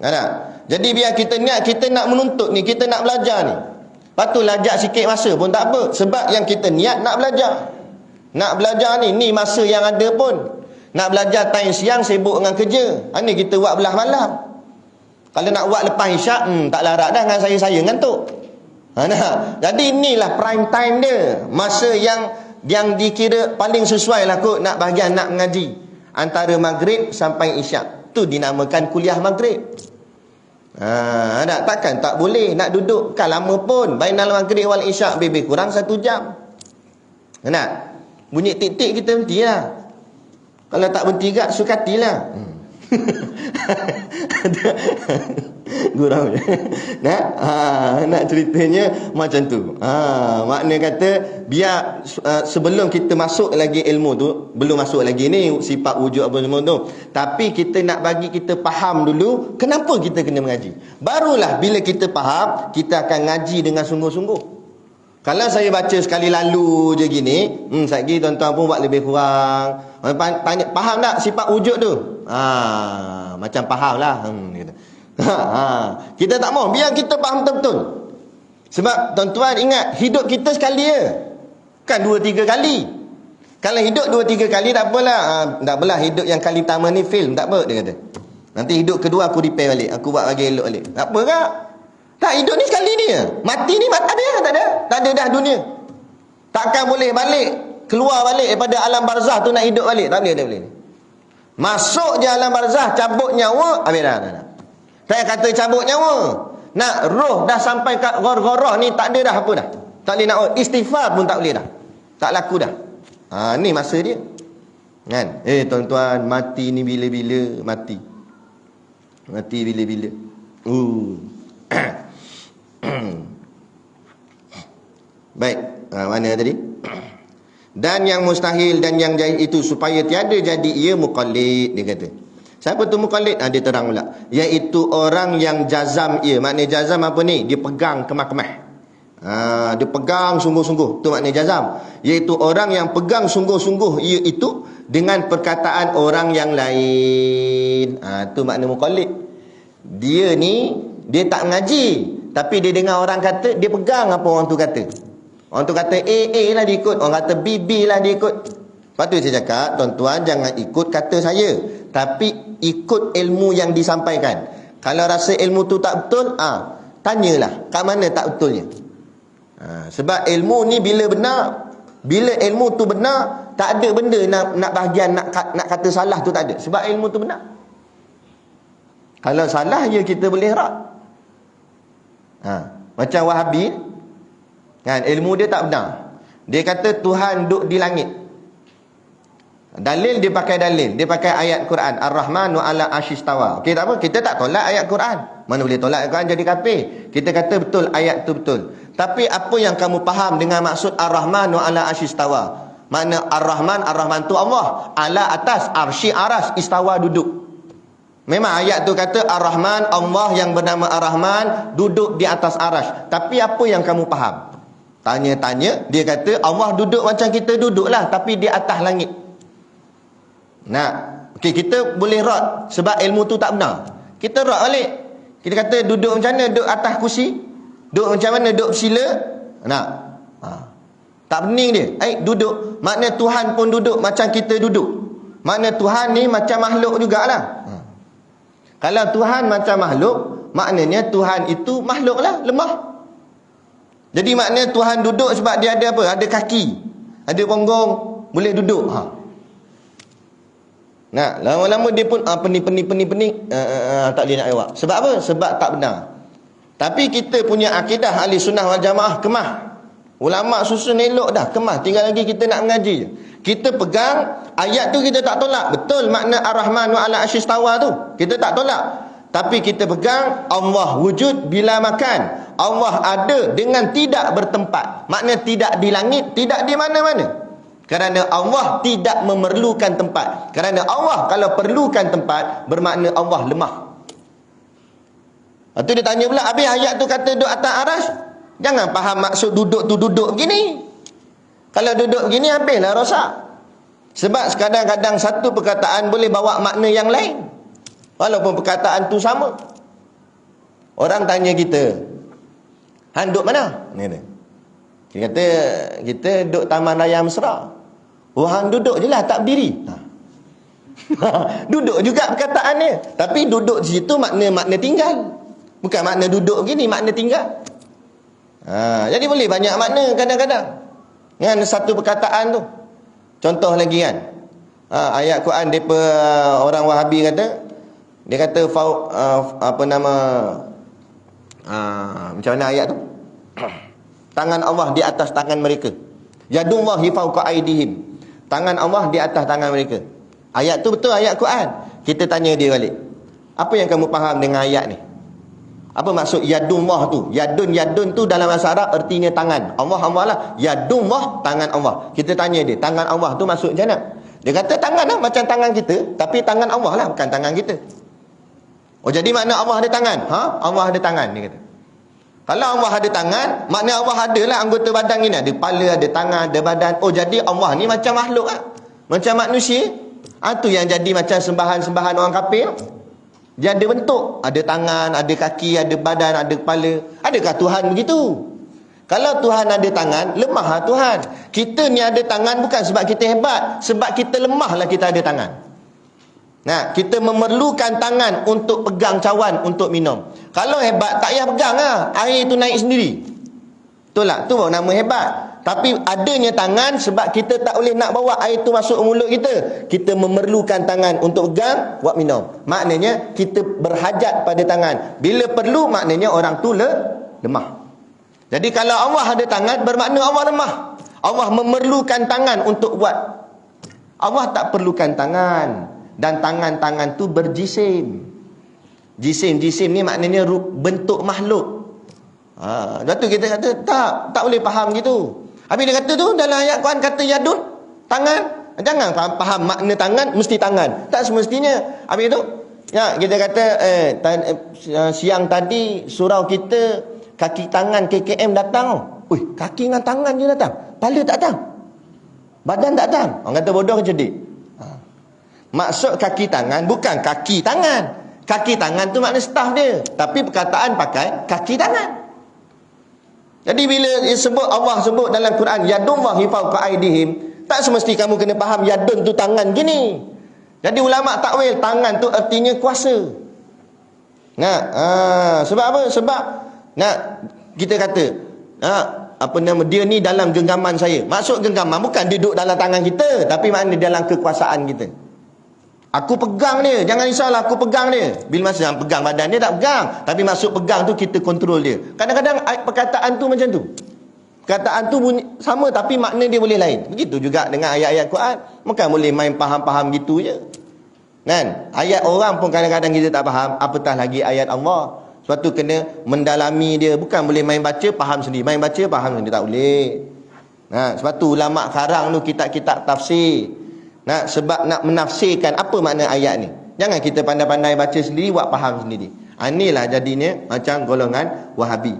Ada. Jadi biar kita niat, kita nak menuntut ni, kita nak belajar ni. Lepas tu lajak sikit masa pun tak apa. Sebab yang kita niat nak belajar. Nak belajar ni masa yang ada pun. Nak belajar time siang sibuk dengan kerja. Ni kita buat belah malam. Kalau nak buat lepas isyak, tak larat dah dengan saya ngantuk. Jadi inilah prime time dia. Masa yang dikira paling sesuai lah kot nak bahagian nak mengaji. Antara maghrib sampai isyak. Tu dinamakan kuliah maghrib. Takkan tak boleh nak duduk kan lama pun. Bainal maghrib wal isyak lebih kurang 1 jam. Nak bunyi tik-tik kita berhentilah. Kalau tak berhenti gak sukatilah. Gurau. Nak ceritanya macam tu. Makna kata biar sebelum kita masuk lagi ilmu tu, belum masuk lagi ni sifat wujud apa semua tu, tapi kita nak bagi kita faham dulu kenapa kita kena mengaji. Barulah bila kita faham, kita akan ngaji dengan sungguh-sungguh. Kalau saya baca sekali lalu je gini, satgi tuan-tuan pun buat lebih kurang. Tanya, faham tak sifat wujud tu? Macam faham lah. Kita tak mau, biar kita faham betul-betul. Sebab tuan-tuan ingat, hidup kita sekali je. Kan 2-3 kali. Kalau hidup 2-3 kali tak apalah. Tak apalah, hidup yang kali pertama ni film, tak apa dia kata. Nanti hidup kedua aku repair balik, aku buat bagi elok balik. Tak apa kak? Tak, hidup ni sekali ni je. Mati ni habis, tak ada dah dunia. Takkan boleh balik, keluar balik daripada alam barzah tu nak hidup balik. Tak boleh. Masuk je alam barzah, cabut nyawa, habis dah. Saya kata cabut nyawa. Nak roh dah sampai kat ghor-ghorah ni, tak ada dah apa dah. Tak boleh nak istighfar pun tak boleh dah. Tak laku dah. Ni masa dia. Kan? Tuan-tuan, mati ni bila-bila mati. Mati bila-bila. Baik, mana tadi? Dan yang mustahil dan yang jahil itu supaya tiada jadi ia muqallid, dia kata. Siapa tu muqallid? Dia terang pula, iaitu orang yang jazam ia. Makna jazam apa ni? Dia pegang kemah-kemah. Dia pegang sungguh-sungguh, tu makna jazam. Iaitu orang yang pegang sungguh-sungguh ia itu dengan perkataan orang yang lain. Tu makna muqallid. Dia ni, dia tak mengaji, tapi dia dengar orang kata, dia pegang apa orang tu kata. Orang tu kata A lah dia ikut, orang kata B lah dia ikut. Lepas tu saya cakap, tuan-tuan jangan ikut kata saya, tapi ikut ilmu yang disampaikan. Kalau rasa ilmu tu tak betul, tanyalah kat mana tak betulnya. Sebab ilmu ni bila benar, bila ilmu tu benar, tak ada benda nak bahagian nak kata salah tu tak ada. Sebab ilmu tu benar. Kalau salah ya kita boleh rak. Macam Wahabi kan, ilmu dia tak benar. Dia kata Tuhan duduk di langit. Dalil dia pakai dalil, dia pakai ayat Quran, Ar-Rahmanu ala ashistawa. Okey, tak apa, kita tak tolak ayat Quran. Mana boleh tolak ayat Quran jadi kafir. Kita kata betul, ayat tu betul. Tapi apa yang kamu faham dengan maksud Ar-Rahmanu ala ashistawa? Makna Ar-Rahman tu Allah, ala atas arsy aras, istawa duduk. Memang ayat tu kata Ar-Rahman, Allah yang bernama Ar-Rahman duduk di atas arash. Tapi apa yang kamu faham? Tanya-tanya, dia kata Allah duduk macam kita duduk lah, tapi di atas langit. Okey, kita boleh rot sebab ilmu tu tak benar. Kita rot balik. Kita kata duduk macam mana? Duduk atas kursi? Duduk macam mana? Duduk bersila? Tak bening dia. Duduk. Makna Tuhan pun duduk macam kita duduk. Makna Tuhan ni macam makhluk jugalah. Kalau Tuhan macam makhluk, maknanya Tuhan itu makhluk lah, lemah. Jadi maknanya Tuhan duduk sebab dia ada apa? Ada kaki, ada punggung, boleh duduk. Lama-lama dia pun pening. Tak boleh nak jawab. Sebab apa? Sebab tak benar. Tapi kita punya akidah ahli sunnah wal jamaah kemah. Ulama susun elok dah, kemah. Tinggal lagi kita nak mengaji je. Kita pegang ayat tu, kita tak tolak. Betul makna Ar-Rahman wa ala ashistawa tu, kita tak tolak. Tapi kita pegang Allah wujud bila makan. Allah ada dengan tidak bertempat. Makna tidak di langit, tidak di mana-mana. Kerana Allah tidak memerlukan tempat. Kerana Allah kalau perlukan tempat, bermakna Allah lemah. Lepas tu dia tanya pula, habis ayat tu kata duduk atas arash? Jangan faham maksud duduk tu duduk begini. Kalau duduk begini, habislah rosak. Sebab kadang-kadang satu perkataan boleh bawa makna yang lain, walaupun perkataan tu sama. Orang tanya kita, Han duduk mana? Kita kata, kita duduk Taman Raya Mesra. Han duduk je lah, tak berdiri. Duduk juga perkataannya. Tapi duduk di situ makna tinggal. Bukan makna duduk begini, makna tinggal. Jadi boleh banyak makna kadang-kadang dengan satu perkataan tu. Contoh lagi kan, ayat Quran depa orang Wahabi kata Dia kata apa nama macam mana ayat tu? Tangan Allah di atas tangan mereka. Yadullahi fawqa aydihim. Tangan Allah di atas tangan mereka. Ayat tu betul ayat Quran. Kita tanya dia balik. Apa yang kamu faham dengan ayat ni? Apa maksud yadullah tu? Yadun tu dalam bahasa Arab artinya tangan. Allah lah. Yadullah, tangan Allah. Kita tanya dia, tangan Allah tu maksud macam mana? Dia kata tangan lah macam tangan kita, tapi tangan Allah lah, bukan tangan kita. Oh, jadi makna Allah ada tangan? Allah ada tangan, dia kata. Kalau Allah ada tangan, makna Allah ada lah anggota badan ini. Ada kepala, ada tangan, ada badan. Oh, jadi Allah ni macam makhluk lah. Macam manusia. Tu yang jadi macam sembahan-sembahan orang kafir. Dia ada bentuk. Ada tangan, ada kaki, ada badan, ada kepala. Adakah Tuhan begitu? Kalau Tuhan ada tangan, lemah lah Tuhan. Kita ni ada tangan bukan sebab kita hebat. Sebab kita lemah lah kita ada tangan. Nah, kita memerlukan tangan untuk pegang cawan untuk minum. Kalau hebat tak payah pegang lah. Air tu naik sendiri. Betul tak? Tu baru nama hebat. Tapi adanya tangan sebab kita tak boleh nak bawa air tu masuk mulut kita. Kita memerlukan tangan untuk pegang buat minum. Maknanya kita berhajat pada tangan. Bila perlu maknanya orang tu lemah. Jadi kalau Allah ada tangan bermakna Allah lemah. Allah memerlukan tangan untuk buat. Allah tak perlukan tangan. Dan tangan-tangan tu berjisim. Jisim ni maknanya bentuk makhluk. Lepas tu kita kata tak boleh faham gitu. Habis dia kata tu dalam ayat Quran kata yadun, tangan. Jangan faham makna tangan mesti tangan. Tak semestinya. Habis tu ya, kita kata siang tadi surau kita kaki tangan KKM datang. Kaki dengan tangan je datang. Kepala tak datang. Badan tak datang. Orang kata bodoh ke cerdik? Maksud kaki tangan bukan kaki tangan. Kaki tangan tu makna staff dia. Tapi perkataan pakai kaki tangan. Jadi bila Allah sebut dalam Quran yadullahi fawqa aydihim, tak semesti kamu kena faham yadun tu tangan gini. Jadi ulama takwil tangan tu artinya kuasa. Sebab apa? Sebab kita kata dia ni dalam genggaman saya. Maksud genggaman bukan dia duduk dalam tangan kita, tapi makna dalam kekuasaan kita. Aku pegang dia, jangan risaulah aku pegang dia. Bila masa pegang badan dia tak pegang, tapi maksud pegang tu kita kontrol dia. Kadang-kadang perkataan tu macam tu. Perkataan tu bunyi sama tapi makna dia boleh lain. Begitu juga dengan ayat-ayat Quran. Bukan boleh main faham-faham gitu je. Kan? Ayat orang pun kadang-kadang kita tak faham, apatah lagi ayat Allah. Sebab tu kena mendalami dia. Bukan boleh main baca faham sendiri. Main baca faham sendiri tak boleh. Sebab tu ulama karang tu kitab-kitab tafsir. Sebab nak menafsirkan apa makna ayat ni. Jangan kita pandai-pandai baca sendiri, buat faham sendiri. Inilah jadinya macam golongan Wahabi.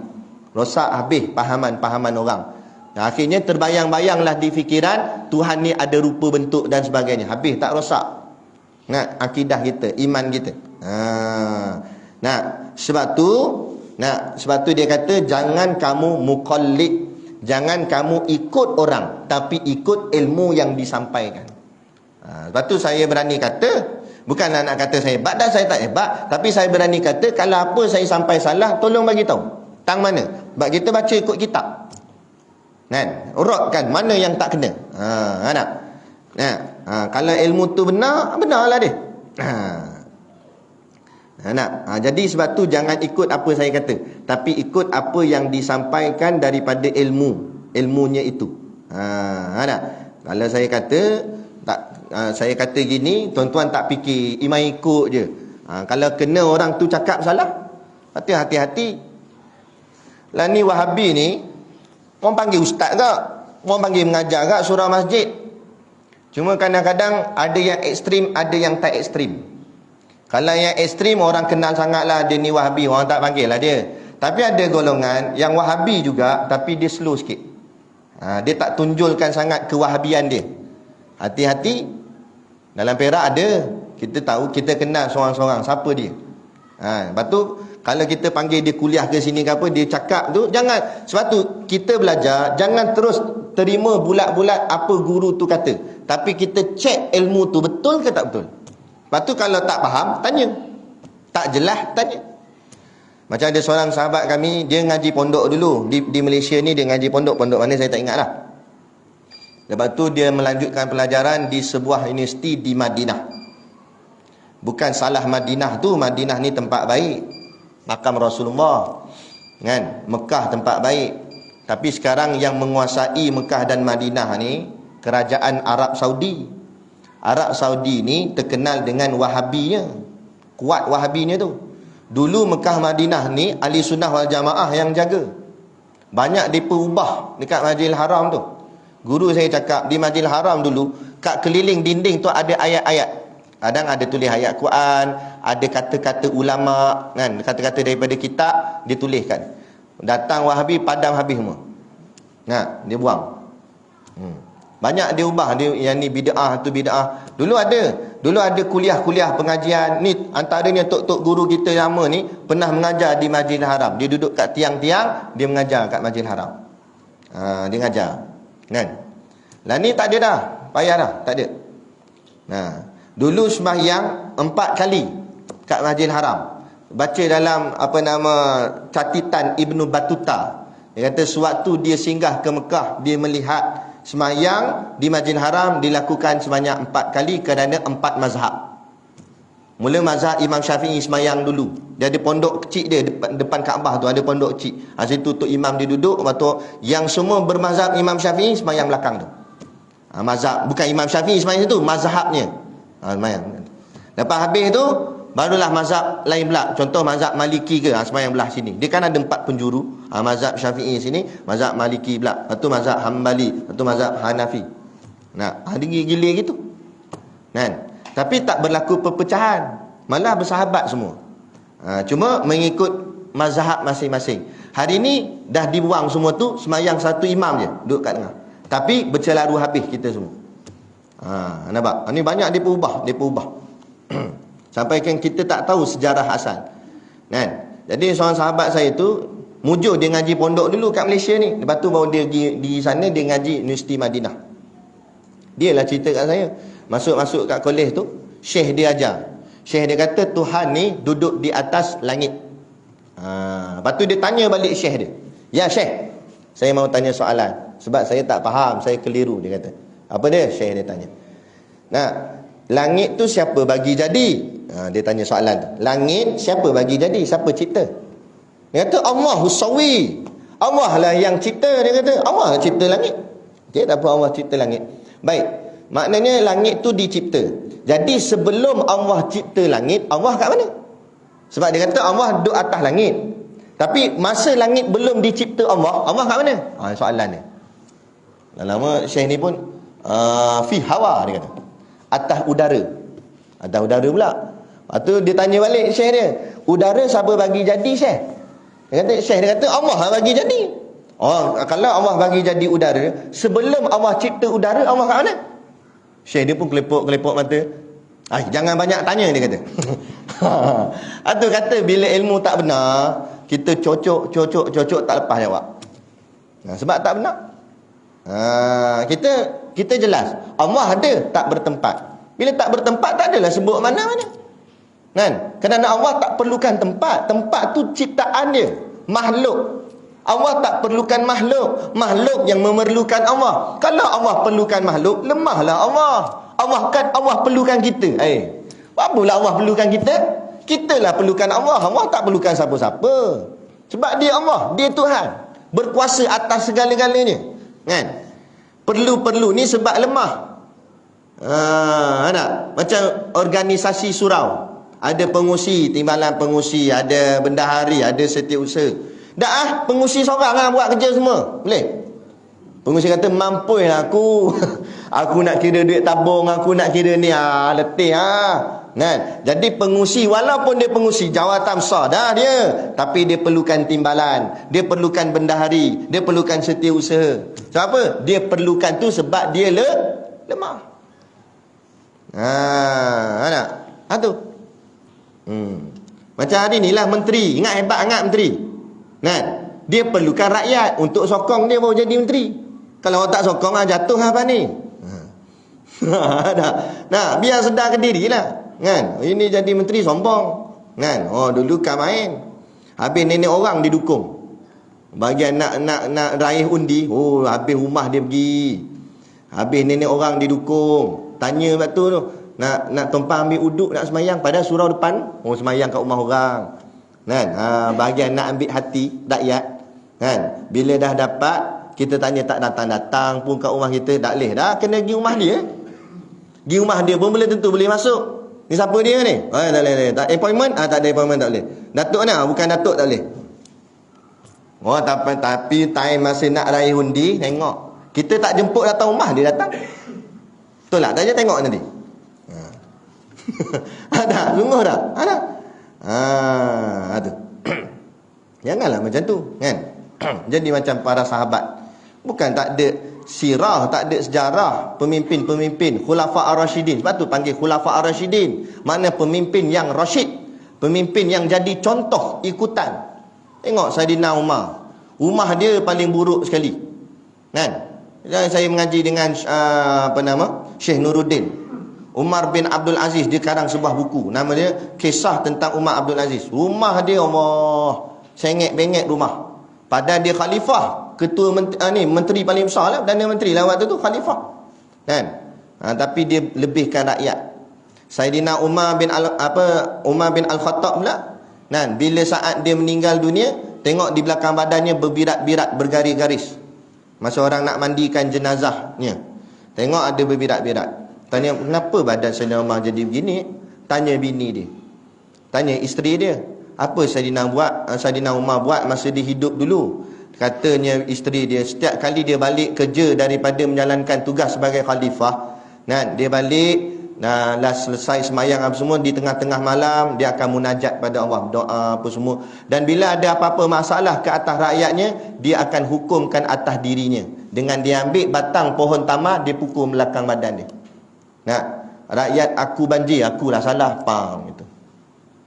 Rosak habis pahaman-pahaman orang. Akhirnya terbayang-bayanglah di fikiran Tuhan ni ada rupa bentuk dan sebagainya. Habis tak rosak. Akidah kita, iman kita. Sebab tu dia kata jangan kamu muqallid. Jangan kamu ikut orang, tapi ikut ilmu yang disampaikan. Sebab tu saya berani kata, bukanlah nak kata saya hebat, dan saya tak hebat, tapi saya berani kata kalau apa saya sampai salah, tolong bagi tahu. Tang mana? Sebab kita baca ikut kitab. Urutkan mana yang tak kena. Kalau ilmu tu benar, benarlah dia. Jadi sebab tu jangan ikut apa saya kata, tapi ikut apa yang disampaikan daripada ilmunya itu. Kalau saya kata saya kata gini, tuan-tuan tak fikir, iman ikut je. Kalau kena orang tu cakap salah, hati-hati. Lah ni Wahabi ni, orang panggil ustaz tak? Orang panggil mengajar tak surau masjid? Cuma kadang-kadang ada yang ekstrim, ada yang tak ekstrim. Kalau yang ekstrim orang kenal sangat lah, dia ni Wahabi, orang tak panggil lah dia. Tapi ada golongan yang Wahabi juga, tapi dia slow sikit. Dia tak tunjulkan sangat kewahabian dia. Hati-hati. Dalam Perak ada, kita tahu, kita kenal seorang-seorang siapa dia. Lepas tu kalau kita panggil dia kuliah ke sini ke apa, dia cakap tu jangan. Sebab tu kita belajar, jangan terus terima bulat-bulat apa guru tu kata, tapi kita cek ilmu tu betul ke tak betul. Lepas tu kalau tak faham, tanya. Tak jelas, tanya. Macam ada seorang sahabat kami, dia ngaji pondok dulu di Malaysia ni. Dia ngaji pondok mana saya tak ingat lah. Lepas tu dia melanjutkan pelajaran di sebuah universiti di Madinah. Bukan salah Madinah tu, Madinah ni tempat baik, makam Rasulullah, kan? Mekah tempat baik. Tapi sekarang yang menguasai Mekah dan Madinah ni kerajaan Arab Saudi. Arab Saudi ni terkenal dengan Wahabinya, kuat Wahabinya tu. Dulu Mekah Madinah ni Ahli Sunnah wal Jamaah yang jaga. Banyak mereka ubah dekat Masjidil Haram tu. Guru saya cakap di Masjidil Haram dulu, kat keliling dinding tu ada ayat-ayat. Kadang ada tulis ayat Quran, ada kata-kata ulama, kan, kata-kata daripada kitab dituliskan. Datang Wahabi padam habis semua. Nah, dia buang. Banyak dia ubah, dia yang ni bid'ah tu bid'ah. Dulu ada kuliah-kuliah pengajian ni, antaranya tok-tok guru kita lama ni pernah mengajar di Masjidil Haram. Dia duduk kat tiang-tiang, dia mengajar kat Masjidil Haram. Dia ngajar, kan? Lah ni tak ada dah, payah dah, tak ada. Nah, dulu sembahyang 4 kali kat Masjidil Haram. Baca dalam catatan Ibnu Battuta. Dia kata sewaktu dia singgah ke Mekah, dia melihat sembahyang di Masjidil Haram dilakukan sebanyak 4 kali kerana 4 mazhab. Mula mazhab Imam Syafi'i sembahyang dulu. Dia ada pondok kecil dia depan Kaabah tu, ada pondok kecil. Situ tu imam dia duduk, lepas tu yang semua bermazhab Imam Syafi'i sembahyang belakang tu. Mazhab bukan Imam Syafi'i sembahyang tu, mazhabnya. Sembahyang. Lepas habis tu barulah mazhab lain pula. Contoh mazhab Maliki ke, sembahyang belah sini. Dia kan ada 4 penjuru. Mazhab Syafi'i sini, mazhab Maliki pula. Lepas tu mazhab Hambali, lepas tu mazhab Hanafi. Nah, ada gila gitu. Kan? Tapi tak berlaku perpecahan. Malah bersahabat semua. Cuma mengikut mazhab masing-masing. Hari ni dah dibuang semua tu, sembahyang satu imam je duduk kat tengah. Tapi bercelaru habis kita semua. Nampak? Ni banyak dia ubah. Sampai kan kita tak tahu sejarah asal. Kan? Jadi seorang sahabat saya tu mujur dia ngaji pondok dulu kat Malaysia ni. Lepas tu baru dia di sana dia ngaji Universiti Madinah. Dia lah cerita kat saya. Masuk kat kolej tu, syekh dia ajar. Syekh dia kata Tuhan ni duduk di atas langit. Lepas tu dia tanya balik syekh dia. Ya syekh, saya mau tanya soalan. Sebab saya tak faham, saya keliru, dia kata. Apa dia? Syekh dia tanya. Nah, langit tu siapa bagi jadi? Dia tanya soalan tu. Langit siapa bagi jadi? Siapa cipta? Dia kata Allahus Sawi. Allah lah yang cipta. Dia kata Allah lah cipta langit. Okay, tak apa, Allah cipta langit. Baik. Maknanya langit tu dicipta. Jadi sebelum Allah cipta langit, Allah kat mana? Sebab dia kata Allah duduk atas langit. Tapi masa langit belum dicipta Allah, Allah kat mana? Soalan dia. Lama Syekh ni pun fi hawa, dia kata. Atas udara. Atas udara pula. Lepas tu dia tanya balik Syekh dia, udara siapa bagi jadi Syekh? Syekh dia kata Allah bagi jadi. Kalau Allah bagi jadi udara, sebelum Allah cipta udara, Allah kat mana? Syekh dia pun kelepok-kelepok mata. Jangan banyak tanya, dia kata. Atau kata bila ilmu tak benar, kita cocok tak lepas jawab. Sebab tak benar. Kita jelas Allah ada, tak bertempat. Bila tak bertempat, tak adalah sebut mana-mana. Kan? Kerana Allah tak perlukan tempat. Tempat tu ciptaan dia, makhluk. Allah tak perlukan makhluk. Makhluk yang memerlukan Allah. Kalau Allah perlukan makhluk, lemahlah Allah. Allah perlukan kita. Apalah Allah perlukan kita? Kitalah perlukan Allah. Allah tak perlukan siapa-siapa. Sebab dia Allah, dia Tuhan, berkuasa atas segala-galanya. Kan? Perlu ni sebab lemah. Macam organisasi surau. Ada pengusi, timbalan pengusi, ada bendahari, ada setiausaha. Pengusi seorang buat kerja semua. Boleh? Pengusi kata, mampu aku. Aku nak kira duit tabung, aku nak kira ni. Letih kan? Jadi pengusi, walaupun dia pengusi, jawatan besar dah dia, tapi dia perlukan timbalan, dia perlukan bendahari, dia perlukan setiausaha. Sebab apa? Dia perlukan tu sebab dia lemah. Tu. Macam hari ni lah menteri. Ingat hebat sangat menteri. Kan? Dia perlukan rakyat untuk sokong dia baru jadi menteri. Kalau orang tak sokong jatuh apa ni? Biar sedar ke diri lah. Kan? Ini jadi menteri sombong. Kan? Dulu kan main. Habis nenek orang didukung. Bagian nak raih undi, habis rumah dia pergi. Habis nenek orang didukung. Tanya waktu tu, nak tumpang ambil uduk nak semayang, padahal surau depan, semayang kat rumah orang. Kan? Bahagian nak ambil hati rakyat. Kan? Bila dah dapat, kita tanya tak datang-datang pun kat rumah kita, tak boleh dah, kena pergi rumah dia. Pergi rumah dia pun boleh tentu boleh masuk. Ni siapa dia ni? Tak boleh. Tak appointment? Tak ada appointment, tak boleh. Datuk mana? Bukan datuk, tak boleh. Tapi time masa nak raya undi, tengok. Kita tak jemput datang rumah, dia datang. Betul tak? Tanya tengok nanti. Ada, sungguh tak? Ada. Tu. Janganlah macam tu, kan? Jadi macam para sahabat. Bukan tak ada sirah, tak ada sejarah pemimpin-pemimpin Khulafa ar-Rasyidin. Sebab tu panggil Khulafa ar-Rasyidin. Mana pemimpin yang rasyid, pemimpin yang jadi contoh ikutan. Tengok Saidina Umar. Rumah dia paling buruk sekali. Kan? Dan saya mengaji dengan Syekh Nuruddin. Umar bin Abdul Aziz, dia karang sebuah buku. Nama dia Kisah tentang Umar Abdul Aziz. Rumah dia, Allah, sengit-bengit rumah. Padahal dia khalifah, ketua menteri paling besar lah, Perdana Menteri lah waktu tu, khalifah. Kan? Tapi dia lebihkan rakyat. Saidina Umar bin Al-Khattab pula, kan? Bila saat dia meninggal dunia, tengok di belakang badannya berbirat-birat, bergaris-garis. Masa orang nak mandikan jenazahnya, tengok ada berbirat-birat. Tanya, kenapa badan Saidina Umar jadi begini? Tanya bini dia, tanya isteri dia, apa Saidina Umar buat masa dia hidup dulu. Katanya isteri dia, setiap kali dia balik kerja daripada menjalankan tugas sebagai khalifah, nah, dia balik, dah selesai semayang apa semua, di tengah-tengah malam dia akan munajat pada Allah, doa apa semua. Dan bila ada apa-apa masalah ke atas rakyatnya, dia akan hukumkan atas dirinya dengan dia ambil batang pohon tamar, dia pukul belakang badan dia. Nah, rakyat aku banjir, akulah salah, gitu.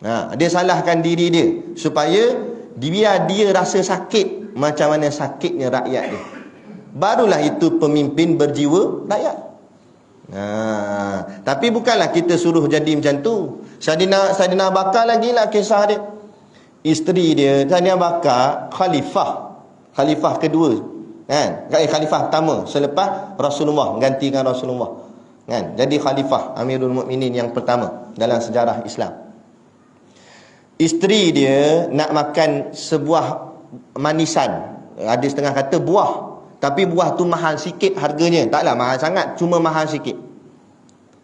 Nah, dia salahkan diri dia supaya biar dia rasa sakit macam mana sakitnya rakyat dia. Barulah itu pemimpin berjiwa rakyat. Tapi bukanlah kita suruh jadi macam tu. Saidina Bakar lagi lah kisah dia. Isteri dia, Saidina Bakar, khalifah kedua, kan? Khalifah pertama selepas Rasulullah, menggantikan Rasulullah, kan? Jadi khalifah Amirul Mukminin yang pertama dalam sejarah Islam. Isteri dia nak makan sebuah manisan, ada setengah kata buah, tapi buah tu mahal sikit harganya. Taklah mahal sangat, cuma mahal sikit.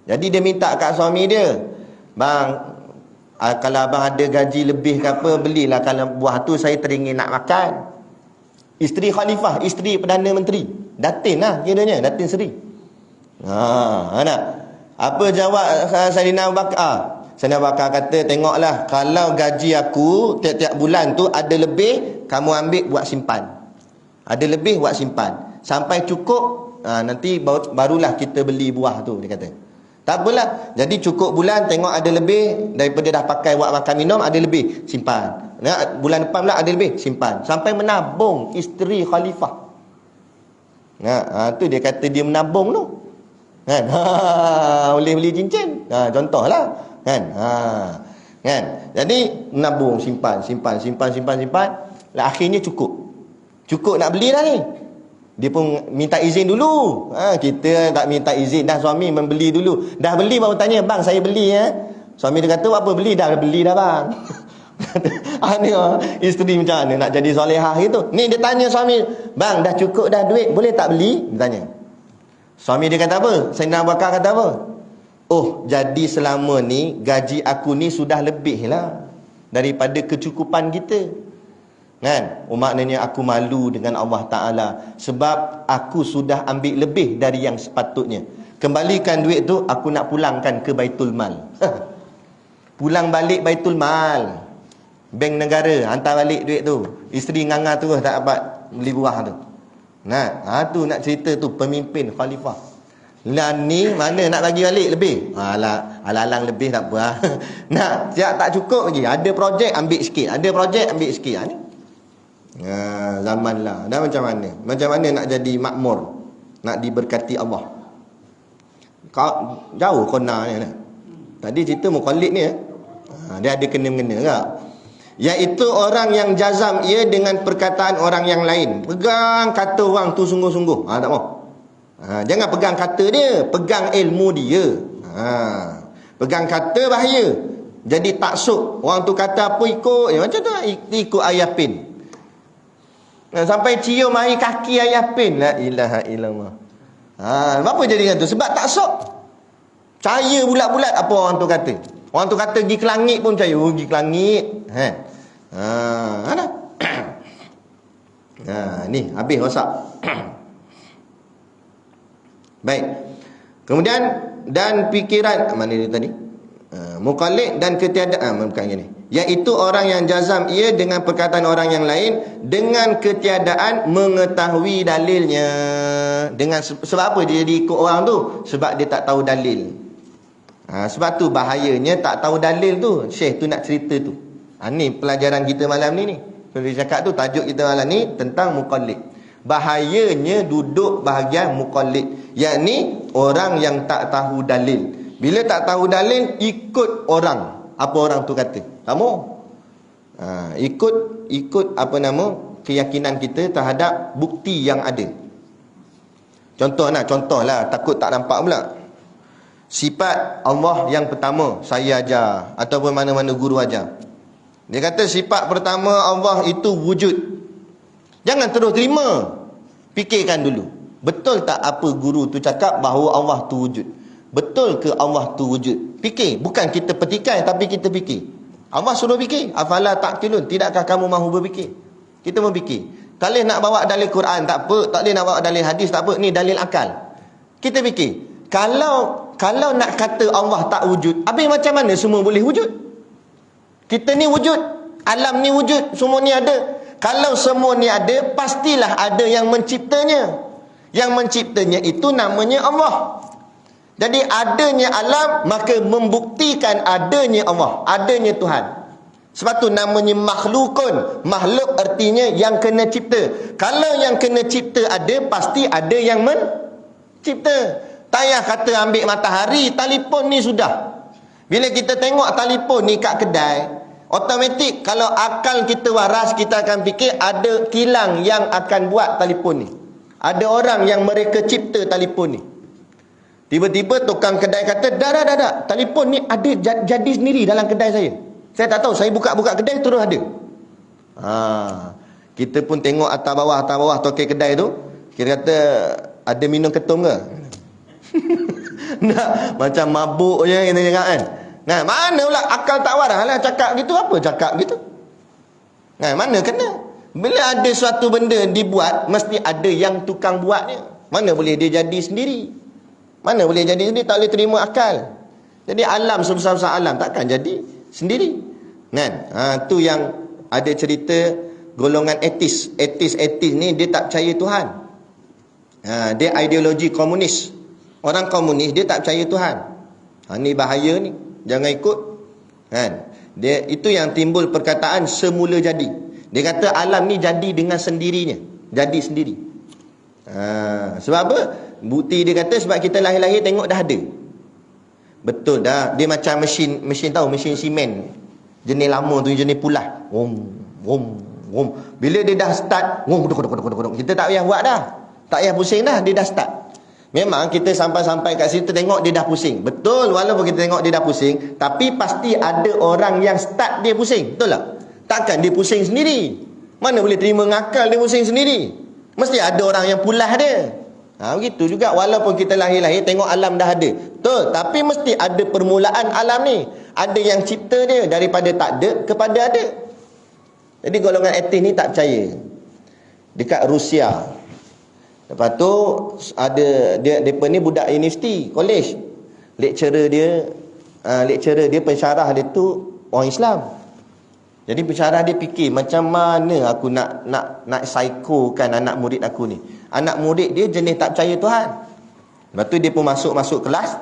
Jadi dia minta kat suami dia, bang, kalau abang ada gaji lebih ke apa, belilah, kalau buah tu saya teringin nak makan. Isteri khalifah, isteri Perdana Menteri, Datin lah kiranya, Datin Seri. Nak apa jawab Saidina Bakar? Saidina Bakar kata, tengoklah, kalau gaji aku tiap-tiap bulan tu ada lebih, kamu ambil buat simpan. Ada lebih buat simpan sampai cukup, nanti barulah kita beli buah tu, dia kata. Tak apalah, jadi cukup bulan, tengok ada lebih daripada dah pakai buat makan minum, ada lebih, simpan. Bulan depan pula ada lebih, simpan. Sampai menabung isteri khalifah. Tu dia kata dia menabung tu, kan? Boleh beli cincin, contohlah, kan? Kan? Jadi menabung, simpan. Lah akhirnya cukup nak beli dah ni. Dia pun minta izin dulu. Kita tak minta izin dah, suami membeli dulu. Dah beli baru tanya, bang saya beli ya. Suami dia kata, apa beli dah? Beli dah bang. Ni isteri macam mana nak jadi solehah gitu. Ni dia tanya suami, bang dah cukup dah duit, boleh tak beli? Dia tanya. Suami dia kata apa? Saidina Bakar kata apa? Oh, jadi selama ni gaji aku ni sudah lebih lah daripada kecukupan kita, kan? Maknanya aku malu dengan Allah Ta'ala sebab aku sudah ambil lebih dari yang sepatutnya. Kembalikan duit tu, aku nak pulangkan ke Baitul Mal. Pulang balik Baitul Mal, bank negara, hantar balik duit tu. Isteri nganga terus tak dapat beli buah tu. Tu nak cerita tu pemimpin khalifah. Lah ni mana nak bagi balik lebih? Alang-alang lebih tak apa. Nak siap tak cukup lagi, ada projek ambil sikit, ada projek ambil sikit. Ni zaman lah. Dah macam mana nak jadi makmur, nak diberkati Allah. Kau jauh kona ni. Tadi cerita Mukallid ni, dia ada kena-mengena tak? Iaitu orang yang jazam ia dengan perkataan orang yang lain. Pegang kata orang tu sungguh-sungguh. Tak mau. Jangan pegang kata dia, pegang ilmu dia. Pegang kata bahaya. Jadi taksub. Orang tu kata apa ikut. Macam tu ikut ayah pin. Sampai cium air kaki ayah pin. La ilaha illallah. Apa jadi kan tu? Sebab taksub. Percaya bulat-bulat apa orang tu kata. Orang tu kata pergi ke langit pun percaya. Pergi ke langit. Ni habis rosak. Baik. Kemudian dan fikiran mana dia tadi? Muqallid dan ketiadaan bukan gini. Iaitu orang yang jazam ia dengan perkataan orang yang lain dengan ketiadaan mengetahui dalilnya. Dengan sebab apa dia jadi ikut orang tu? Sebab dia tak tahu dalil. Sebab tu bahayanya tak tahu dalil tu. Syekh tu nak cerita tu. Ni pelajaran kita malam ni. Dia cakap tu tajuk kita malam ni tentang muqallid. Bahayanya duduk bahagian muqallid, yakni orang yang tak tahu dalil. Bila tak tahu dalil, ikut orang. Apa orang tu kata. Kamu ikut apa nama keyakinan kita terhadap bukti yang ada. Contohlah, takut tak nampak pula. Sifat Allah yang pertama saya ajar ataupun mana-mana guru ajar. Dia kata sifat pertama Allah itu wujud. Jangan terus terima. Fikirkan dulu. Betul tak apa guru tu cakap bahawa Allah tu wujud? Betul ke Allah tu wujud? Fikir. Bukan kita petikai tapi kita fikir. Allah suruh fikir. Afala ta'qilun. Tidakkah kamu mahu berfikir? Kita berfikir. Tak boleh nak bawa dalil Quran tak apa. Tak boleh nak bawa dalil hadis tak apa. Ni dalil akal. Kita fikir. Kalau nak kata Allah tak wujud, habis macam mana semua boleh wujud? Kita ni wujud. Alam ni wujud. Semua ni ada. Kalau semua ni ada, pastilah ada yang menciptanya. Yang menciptanya itu namanya Allah. Jadi adanya alam, maka membuktikan adanya Allah, adanya Tuhan. Sebab tu namanya makhlukun. Makhluk artinya yang kena cipta. Kalau yang kena cipta ada, pasti ada yang mencipta. Tak payah kata ambil matahari, telefon ni sudah. Bila kita tengok telefon ni kat kedai, automatik kalau akal kita waras, kita akan fikir ada kilang yang akan buat telefon ni. Ada orang yang mereka cipta telefon ni. Tiba-tiba tukang kedai kata, dah, telefon ni ada jadi sendiri dalam kedai saya. Saya tak tahu, saya buka-buka kedai terus ada. Kita pun tengok atas bawah tokai kedai tu. Kita kata, ada minum ketum ke? Nak macam mabuk je kita cakap kan. Mana pula akal tak waras lah cakap gitu. Apa cakap gitu? Mana kena? Bila ada suatu benda dibuat, mesti ada yang tukang buatnya. Mana boleh dia jadi sendiri? Mana boleh jadi sendiri? Tak boleh terima akal. Jadi alam sebesar-besar alam takkan jadi sendiri. Tu yang ada cerita golongan etis. Etis ni dia tak percaya Tuhan. Dia ideologi komunis. Orang komunis dia tak percaya Tuhan. Ni bahaya ni. Jangan ikut. Dia itu yang timbul perkataan semula jadi. Dia kata alam ni jadi dengan sendirinya. Jadi sendiri. Sebab apa? Bukti dia kata sebab kita lahir-lahir tengok dah ada. Betul dah. Dia macam mesin tahu, mesin simen. Jenis lama tu, jenis pulah. Wom. Bila dia dah start, kita tak payah buat dah. Tak payah pusing dah, dia dah start. Memang kita sampai kat situ tengok dia dah pusing. Betul, walaupun kita tengok dia dah pusing, tapi pasti ada orang yang start dia pusing. Betul tak? Takkan dia pusing sendiri. Mana boleh terima ngakal dia pusing sendiri. Mesti ada orang yang pulah dia. Begitu juga walaupun kita lahir-lahir tengok alam dah ada. Betul, tapi mesti ada permulaan alam ni. Ada yang cipta dia daripada tak ada kepada ada. Jadi golongan etis ni tak percaya. Dekat Rusia. Lepas tu ada depa ni budak universiti, college. Lecturer dia pensyarah dia tu orang Islam. Jadi pensyarah dia fikir macam mana aku nak psychokan anak murid aku ni. Anak murid dia jenis tak percaya Tuhan. Lepas tu dia pun masuk kelas.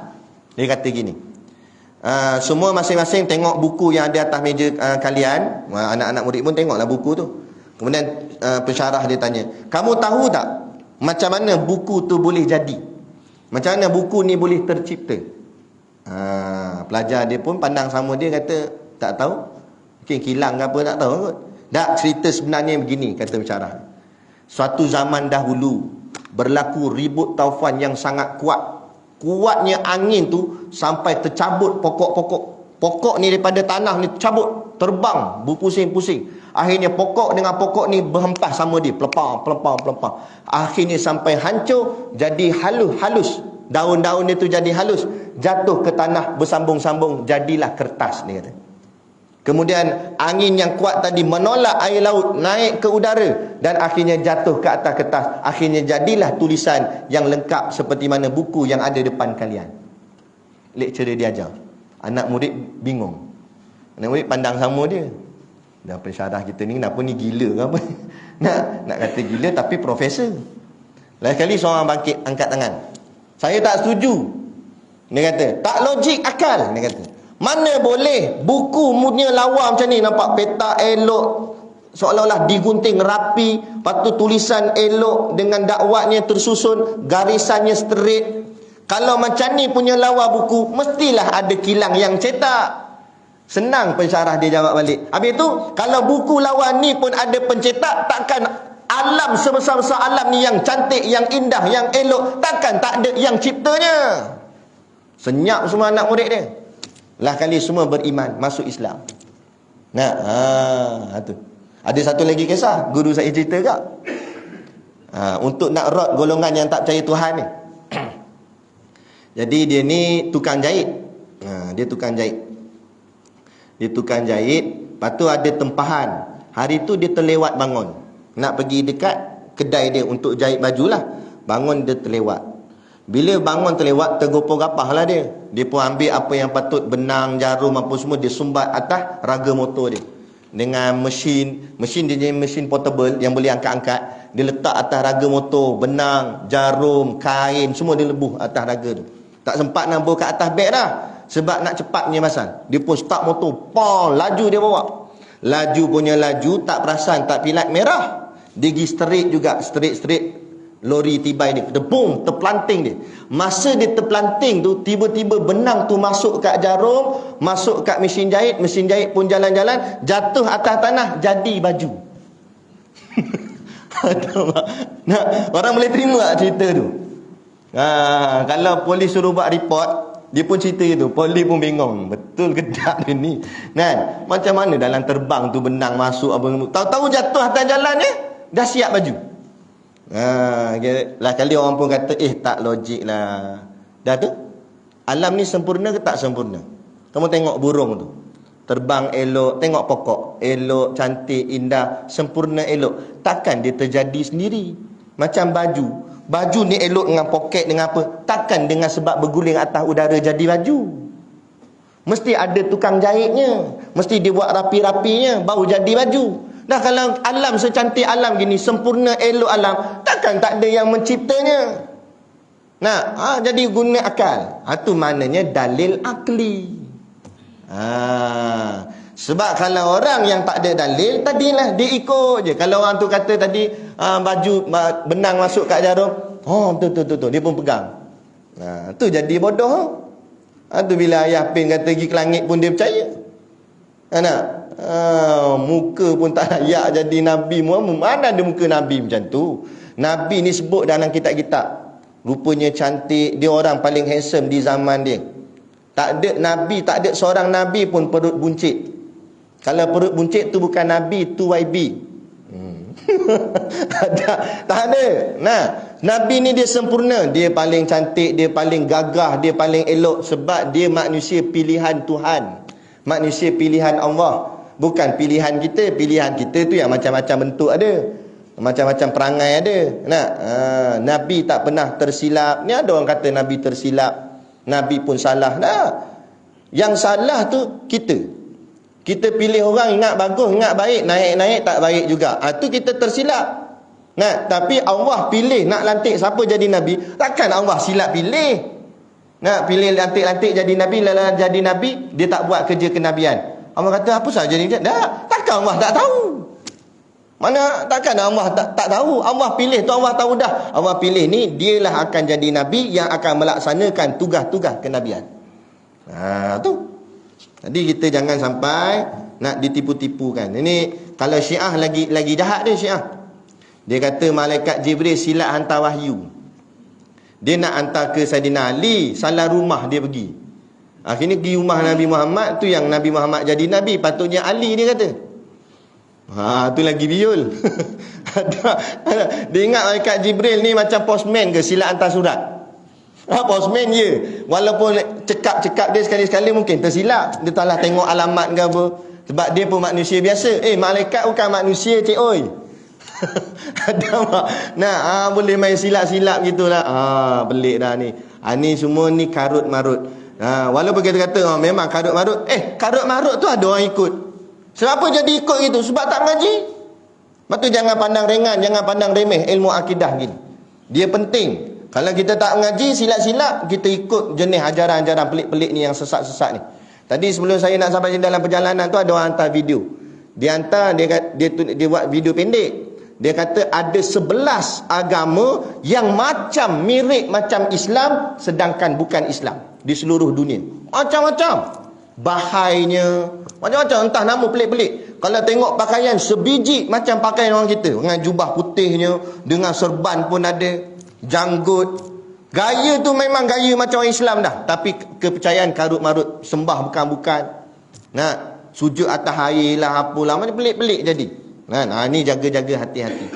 Dia kata gini. Semua masing-masing tengok buku yang ada atas meja kalian. Anak-anak murid pun tengoklah buku tu. Kemudian pensyarah dia tanya, kamu tahu tak macam mana buku tu boleh jadi? Macam mana buku ni boleh tercipta? Pelajar dia pun pandang sama dia, kata tak tahu. Mungkin kilang ke apa, tak tahu kot. Tak, cerita sebenarnya begini, kata pensyarah. Suatu zaman dahulu berlaku ribut taufan yang sangat kuat Kuatnya angin tu sampai tercabut pokok-pokok. Pokok ni daripada tanah ni cabut, terbang, berpusing-pusing. Akhirnya pokok dengan pokok ni berhempas sama dia, pelepah. Akhirnya sampai hancur, jadi halus. Daun-daun dia tu jadi halus, jatuh ke tanah bersambung-sambung, jadilah kertas, dia kata. Kemudian angin yang kuat tadi menolak air laut naik ke udara dan akhirnya jatuh ke atas kertas. Akhirnya jadilah tulisan yang lengkap seperti mana buku yang ada depan kalian. Lecturer dia ajar. Anak murid bingung. Anak murid pandang sama dia. Dah pensyarah kita ni kenapa ni gila ke apa? Nak kata gila tapi profesor. Lain kali seorang bangkit angkat tangan. Saya tak setuju. Dia kata, tak logik akal, dia kata. Mana boleh buku punya lawa macam ni, nampak petak elok, seolah-olah digunting rapi, lepas tu tulisan elok dengan dakwatnya tersusun, garisannya straight. Kalau macam ni punya lawa buku, mestilah ada kilang yang cetak. Senang pensyarah dia jawab balik. Habis tu, kalau buku lawa ni pun ada pencetak, takkan alam sebesar-besar alam ni yang cantik, yang indah, yang elok, takkan tak ada yang ciptanya. Senyap semua anak murid dia. Lah kali semua beriman, masuk Islam. Tu. Ada satu lagi kisah, guru saya cerita kak. Untuk nak rot golongan yang tak percaya Tuhan ni. Jadi dia ni tukang jahit. Dia tukang jahit. Lepas tu ada tempahan. Hari tu dia terlewat bangun. Nak pergi dekat kedai dia untuk jahit baju lah. Bangun dia terlewat. Bila bangun terlewat, tergopoh-gapah lah dia. Dia pun ambil apa yang patut, benang, jarum, apa semua, dia sumbat atas raga motor dia. Dengan mesin dia jadi mesin portable yang boleh angkat-angkat. Dia letak atas raga motor, benang, jarum, kain, semua dia lebuh atas raga tu. Tak sempat nak bawa ke atas beg dah. Sebab nak cepat punya pasal. Dia pun start motor, laju dia bawa. Laju punya laju, tak perasan, tak pilat merah. Dia pergi straight juga, straight. Lori tibai dia, boom, terpelanting dia. Masa dia terpelanting tu, tiba-tiba benang tu masuk kat jarum, masuk kat mesin jahit pun jalan-jalan, jatuh atas tanah, jadi baju. Orang boleh terima tak cerita tu? Kalau polis suruh buat report, dia pun cerita gitu, polis pun bingung, betul ke tak dia ni? Macam mana dalam terbang tu benang masuk, tahu-tahu jatuh atas jalan ni, dah siap baju. Lah kali orang pun kata, tak logik lah. Dah tu, alam ni sempurna ke tak sempurna? Kamu tengok burung tu, terbang elok, tengok pokok elok, cantik, indah, sempurna elok. Takkan dia terjadi sendiri. Macam baju ni elok dengan poket, dengan apa, takkan dengan sebab berguling atas udara jadi baju. Mesti ada tukang jahitnya, mesti dia buat rapi-rapinya, baru jadi baju. Dah kalau alam secantik alam gini, sempurna elok alam, takkan tak ada yang menciptanya. Jadi guna akal. Tu maknanya dalil akli. Sebab kalau orang yang tak ada dalil, tadilah dia ikut je. Kalau orang tu kata tadi baju benang masuk kat jarum, betul, dia pun pegang. Tu jadi bodoh. Tu bila ayah pin kata pergi ke langit pun dia percaya. Muka pun tak layak jadi Nabi Muhammad. Mana ada muka Nabi macam tu? Nabi ni sebut dalam kitab-kitab, rupanya cantik, dia orang paling handsome di zaman dia. Tak ada Nabi, tak ada seorang Nabi pun perut buncit. Kalau perut buncit tu bukan Nabi, tu YB. Tak ada. Nabi ni dia sempurna, dia paling cantik, dia paling gagah, dia paling elok. Sebab dia manusia pilihan Tuhan, manusia pilihan Allah. Bukan pilihan kita. Pilihan kita tu yang macam-macam bentuk ada, macam-macam perangai ada. Nabi tak pernah tersilap. Ni ada orang kata Nabi tersilap, Nabi pun salah. Yang salah tu kita pilih orang, ingat bagus, ingat baik, naik-naik tak baik juga. Tu kita tersilap. Tapi Allah pilih nak lantik siapa jadi Nabi, takkan Allah silap pilih. Nak pilih lantik-lantik jadi Nabi, lalu jadi Nabi, dia tak buat kerja kenabian. Allah kata apa sahaja ni? Takkan Allah tak tahu. Mana takkan Allah tak tahu. Allah pilih tu, Allah tahu dah. Allah pilih ni, dialah akan jadi Nabi yang akan melaksanakan tugas-tugas kenabian. Tu. Jadi kita jangan sampai nak ditipu-tipukan. Ini kalau Syiah lagi jahat dia Syiah. Dia kata malaikat Jibril silap hantar wahyu. Dia nak hantar ke Saidina Ali, salah rumah dia pergi. Akhirnya pergi rumah Nabi Muhammad tu, yang Nabi Muhammad jadi Nabi, patutnya Ali, dia kata. Tu lagi biul. Dia ingat malaikat Jibril ni macam postman ke, sila hantar surat. Postman je. Walaupun cekap-cekap dia sekali-sekali mungkin tersilap. Dia taklah tengok alamat ke apa. Sebab dia pun manusia biasa. Malaikat bukan manusia, cik oi. Ada tak? Nah, boleh main silap-silap gitulah. Pelik dah ni. Ni semua ni karut-marut. Walaupun kita kata memang karut-marut. Karut-marut tu ada orang ikut. Sebab apa jadi ikut gitu? Sebab tak mengaji. Lepas tu jangan pandang ringan, jangan pandang remeh ilmu akidah gini. Dia penting. Kalau kita tak mengaji, silap-silap, kita ikut jenis ajaran-ajaran pelik-pelik ni, yang sesat-sesat ni. Tadi sebelum saya nak sampai dalam perjalanan tu, ada orang hantar video. Dia hantar, dia buat video pendek. Dia kata ada 11 agama yang macam mirip macam Islam, sedangkan bukan Islam di seluruh dunia. Macam-macam. Bahainya, macam-macam, entah nama pelik-pelik. Kalau tengok pakaian sebiji macam pakaian orang kita, dengan jubah putihnya, dengan serban pun ada, janggut. Gaya tu memang gaya macam orang Islam dah, tapi kepercayaan karut-marut, sembah bukan-bukan. Sujud atas air lah, apalah, macam pelik-pelik jadi. Ni jaga-jaga hati-hati.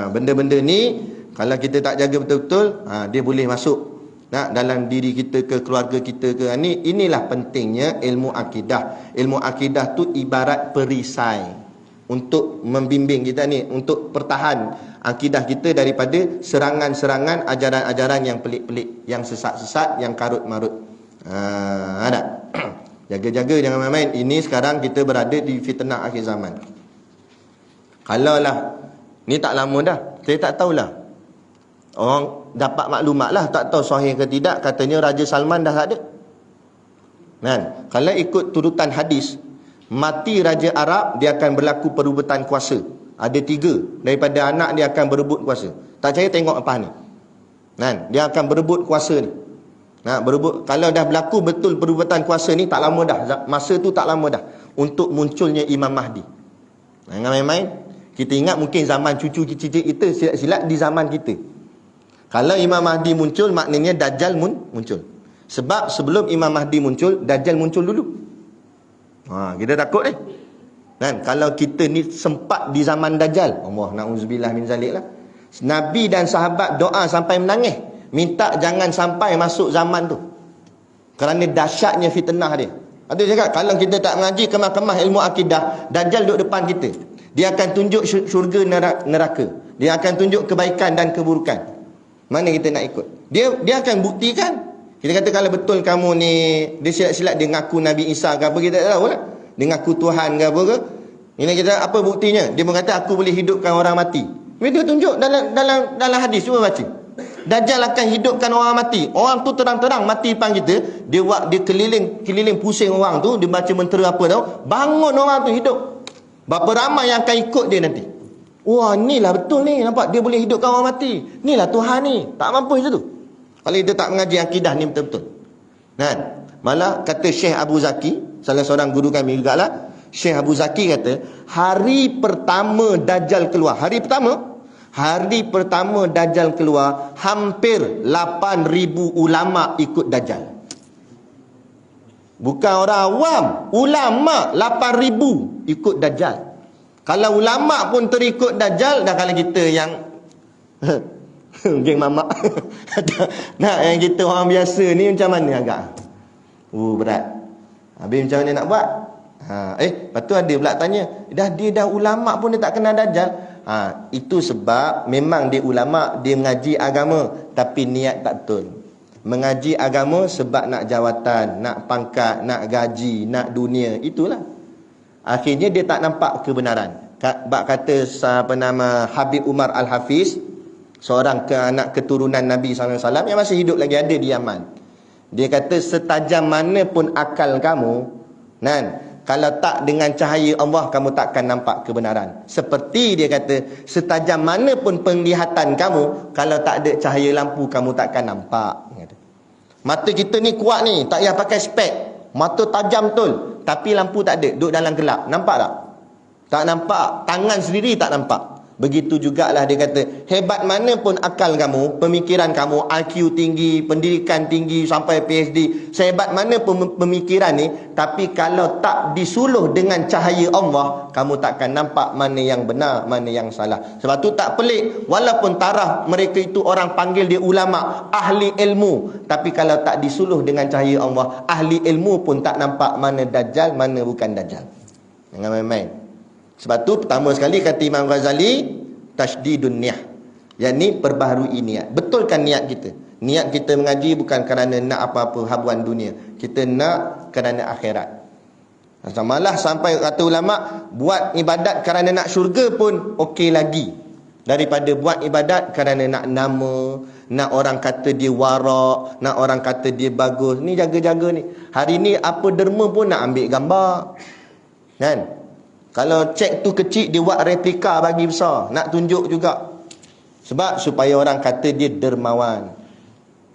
Benda-benda ni kalau kita tak jaga betul-betul, dia boleh masuk dalam diri kita ke, keluarga kita ke. Inilah pentingnya ilmu akidah. Ilmu akidah tu ibarat perisai untuk membimbing kita ni, untuk pertahan akidah kita daripada serangan-serangan ajaran-ajaran yang pelik-pelik, yang sesat-sesat, yang karut-marut. Jaga-jaga, jangan main-main. Ini sekarang kita berada di fitnah akhir zaman. Kalau lah, ni tak lama dah, saya tak tahulah, orang dapat maklumat lah, tak tahu sahih ke tidak, katanya Raja Salman dah tak ada. Kalau ikut turutan hadis, mati Raja Arab, dia akan berlaku perebutan kuasa. Ada 3 daripada anak dia akan berebut kuasa. Tak percaya tengok apa ni. Dia akan berebut kuasa ni. Berebut. Kalau dah berlaku betul perebutan kuasa ni, tak lama dah, masa tu tak lama dah untuk munculnya Imam Mahdi. Jangan main-main. Kita ingat mungkin zaman cucu cicit kita, silap-silap di zaman kita. Kalau Imam Mahdi muncul, maknanya Dajjal muncul. Sebab sebelum Imam Mahdi muncul, Dajjal muncul dulu. Kita takut kalau kita ni sempat di zaman Dajjal, Allah na'udzubillah min zalik lah. Nabi dan sahabat doa sampai menangis, minta jangan sampai masuk zaman tu, kerana dahsyatnya fitnah dia. Ada cakap, kalau kita tak mengaji kemah-kemah ilmu akidah, Dajjal duduk depan kita. Dia akan tunjuk syurga neraka. Dia akan tunjuk kebaikan dan keburukan. Mana kita nak ikut? Dia akan buktikan. Kita kata kalau betul kamu ni, dia silap-silap dia ngaku Nabi Isa ke apa, kita tak tahu lah. Dia ngaku Tuhan ke apa ke. Ini kita, apa buktinya? Dia berkata aku boleh hidupkan orang mati. Dia tunjuk dalam hadis, cuba baca. Dajjal akan hidupkan orang mati. Orang tu terang-terang mati depan kita, dia keliling pusing orang tu, dia baca mentera apa tahu, bangun orang tu hidup. Berapa ramai yang akan ikut dia nanti. Wah, inilah betul ni, nampak dia boleh hidupkan orang mati. Inilah Tuhan ni. Tak mampu macam tu kalau kita tak mengaji akidah ni betul-betul. Malah kata Syekh Abu Zaki, salah seorang guru kami jugalah, Syekh Abu Zaki kata, hari pertama Dajjal keluar, hari pertama Dajjal keluar, hampir 8,000 ulama ikut Dajjal. Bukan orang awam, ulama 8,000 ikut Dajjal. Kalau ulama pun terikut Dajjal, dah kalau kita yang geng mamak yang kita orang biasa ni macam mana agak? Berat. Habis macam mana nak buat? Lepas tu ada pula tanya, dia dah ulama pun dia tak kenal Dajjal. Itu sebab memang dia ulama, dia mengaji agama, tapi niat tak betul. Mengaji agama sebab nak jawatan, nak pangkat, nak gaji, nak dunia, itulah. Akhirnya dia tak nampak kebenaran. Kata Habib Umar Al-Hafiz, seorang anak keturunan Nabi SAW yang masih hidup lagi, ada di Yaman. Dia kata setajam mana pun akal kamu, kalau tak dengan cahaya Allah, kamu takkan nampak kebenaran. Seperti dia kata, setajam mana pun penglihatan kamu, kalau tak ada cahaya lampu, kamu takkan nampak. Mata kita ni kuat ni, tak payah pakai spek, mata tajam betul, tapi lampu tak ada, duduk dalam gelap, nampak tak? Tak nampak. Tangan sendiri tak nampak. Begitu jugalah dia kata, hebat mana pun akal kamu, pemikiran kamu, IQ tinggi, pendidikan tinggi sampai PhD, sehebat mana pun pemikiran ni, tapi kalau tak disuluh dengan cahaya Allah, kamu takkan nampak mana yang benar, mana yang salah. Sebab tu tak pelik, walaupun taraf mereka itu orang panggil dia ulama, ahli ilmu, tapi kalau tak disuluh dengan cahaya Allah, ahli ilmu pun tak nampak mana dajjal, mana bukan dajjal. Jangan main-main. Sebab tu pertama sekali kata Imam Ghazali, tasydidun niyah, yakni perbaharui niat. Betulkan niat kita. Niat kita mengaji bukan kerana nak apa-apa habuan dunia, kita nak kerana akhirat. Malah sampai kata ulama, buat ibadat kerana nak syurga pun okey lagi daripada buat ibadat kerana nak nama, nak orang kata dia warak, nak orang kata dia bagus. Ni jaga-jaga ni. Hari ni apa derma pun nak ambil gambar, kan? Kalau cek tu kecil, dia buat replika bagi besar, nak tunjuk juga. Sebab supaya orang kata dia dermawan.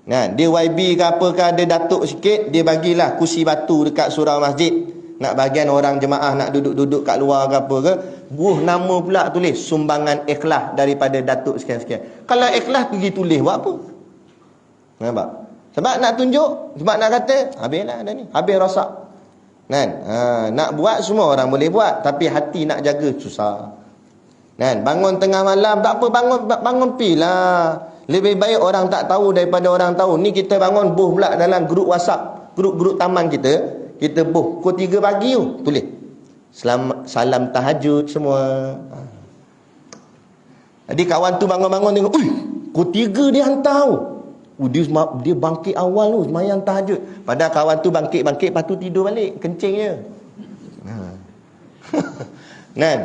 Kan? Dia YB ke apa ke, ada datuk sikit, dia bagilah kursi batu dekat surau masjid. Nak bagian orang jemaah nak duduk-duduk kat luar ke apa ke, buah nama pula tulis sumbangan ikhlas daripada datuk sekian-sekian. Kalau ikhlas pergi tulis buat apa? Nampak? Sebab nak tunjuk, sebab nak kata habislah dah ni, habis rosak. Kan? Nak buat semua orang boleh buat, tapi hati nak jaga susah. Kan? Bangun tengah malam tak apa, bangun pilah. Lebih baik orang tak tahu daripada orang tahu. Ni kita bangun boh pula dalam grup WhatsApp, grup taman kita boh pukul 3 pagi tu tulis salam tahajud semua. Jadi kawan tu bangun-bangun tengok, ui, pukul 3 dia hantar tu. Dia bangkit awal tu, semayang tahajud. Padahal kawan tu bangkit, lepas tu tidur balik, kencing je. Kan?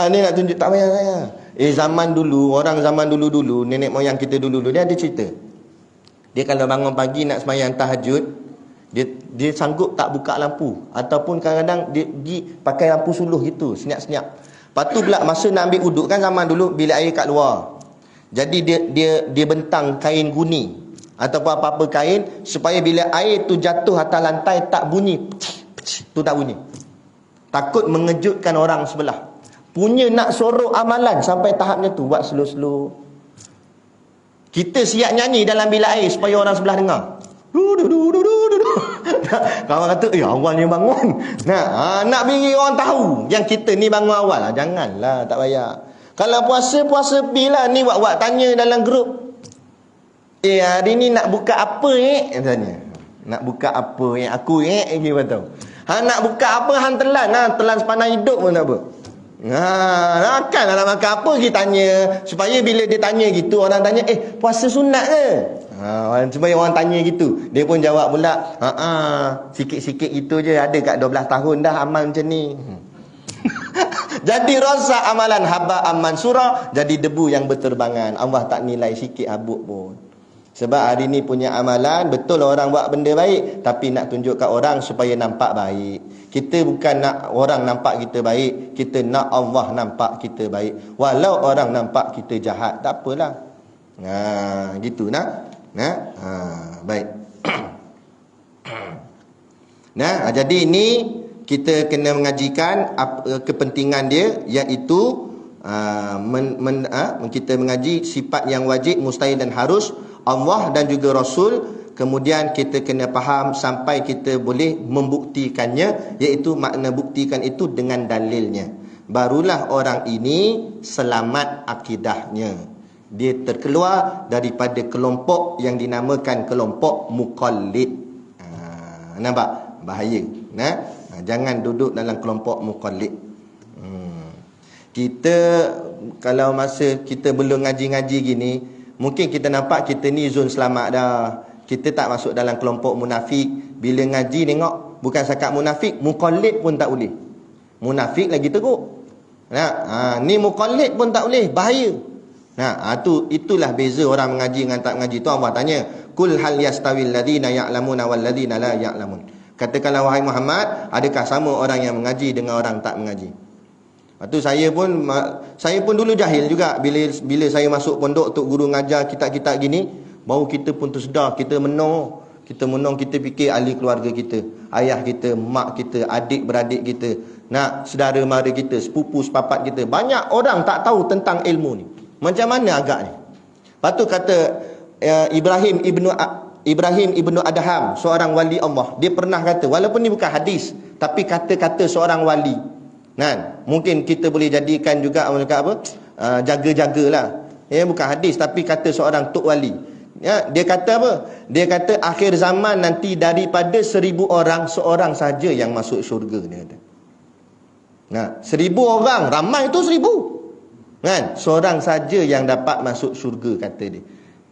Ni nak tunjuk, tak payah saya. Zaman dulu, orang zaman dulu, nenek moyang kita dulu, dia ada cerita. Dia kalau bangun pagi nak semayang tahajud, dia sanggup tak buka lampu, ataupun kadang-kadang dia pergi pakai lampu suluh gitu, senyap-senyap. Lepas tu pula masa nak ambil uduk, kan zaman dulu bilik air kat luar. Jadi dia bentang kain guni ataupun apa-apa kain, supaya bila air tu jatuh atas lantai tak bunyi. Tu tak bunyi. Takut mengejutkan orang sebelah. Punya nak sorok amalan sampai tahapnya tu, buat slow-slow. Kita siap nyanyi dalam bilik air supaya orang sebelah dengar. Kawan kata, awalnya bangun. Nak bagi orang tahu yang kita ni bangun awal. Janganlah, tak payah. Kalau puasa bila ni buat tanya dalam grup. Hari ni nak buka apa tanya. Nak buka apa aku lagi tahu. Nak buka apa hang telan sepanjang hidup pun tak apa. Kan nak makan apa kita tanya, supaya bila dia tanya gitu orang tanya, puasa sunat ke? Supaya orang tanya gitu, dia pun jawab pula, sikit-sikit gitu je, ada kat 12 tahun dah amal macam ni. Jadi rosak amalan, haba aman surah, jadi debu yang berterbangan. Allah tak nilai sikit habuk pun. Sebab hari ni punya amalan, betul orang buat benda baik, tapi nak tunjuk kat orang supaya nampak baik. Kita bukan nak orang nampak kita baik, kita nak Allah nampak kita baik. Walau orang nampak kita jahat, tak apalah. Gitu nak. Baik. Jadi ini kita kena mengajikan kepentingan dia, iaitu kita mengaji sifat yang wajib, mustahil dan harus Allah dan juga Rasul. Kemudian kita kena faham sampai kita boleh membuktikannya, iaitu makna buktikan itu dengan dalilnya. Barulah orang ini selamat akidahnya. Dia terkeluar daripada kelompok yang dinamakan kelompok muqallid. Nampak? Bahaya. Jangan duduk dalam kelompok muqallid. Kita kalau masa kita belum ngaji-ngaji gini, mungkin kita nampak kita ni zon selamat dah. Kita tak masuk dalam kelompok munafik. Bila ngaji tengok, bukan sakat munafik, muqallid pun tak boleh. Munafik lagi teruk. Ni muqallid pun tak boleh, bahaya. Itulah beza orang mengaji dengan tak mengaji. Tu Allah tanya, kul hal yastawil ladina ya'lamuna wal ladina la ya'lamun. Katakanlah wahai Muhammad, adakah sama orang yang mengaji dengan orang tak mengaji? Lepas tu saya pun dulu jahil juga. Bila saya masuk pondok untuk guru ngajar kitab-kitab gini, baru kita pun tersedar, kita menor. Kita menung, kita fikir ahli keluarga kita, ayah kita, mak kita, adik-beradik kita, nak saudara mara kita, sepupu sepapat kita. Banyak orang tak tahu tentang ilmu ni. Macam mana agaknya? Lepas tu kata Ibrahim ibnu Adham, seorang wali Allah. Dia pernah kata, walaupun ni bukan hadis, tapi kata-kata seorang wali. Kan? Mungkin kita boleh jadikan juga apa? Jaga-jagalah. Bukan hadis, tapi kata seorang tok wali. Dia kata apa? Dia kata akhir zaman nanti daripada 1000 orang, seorang saja yang masuk syurga, dia kata. 1000 orang, ramai tu 1000. Kan? Seorang saja yang dapat masuk syurga, kata dia.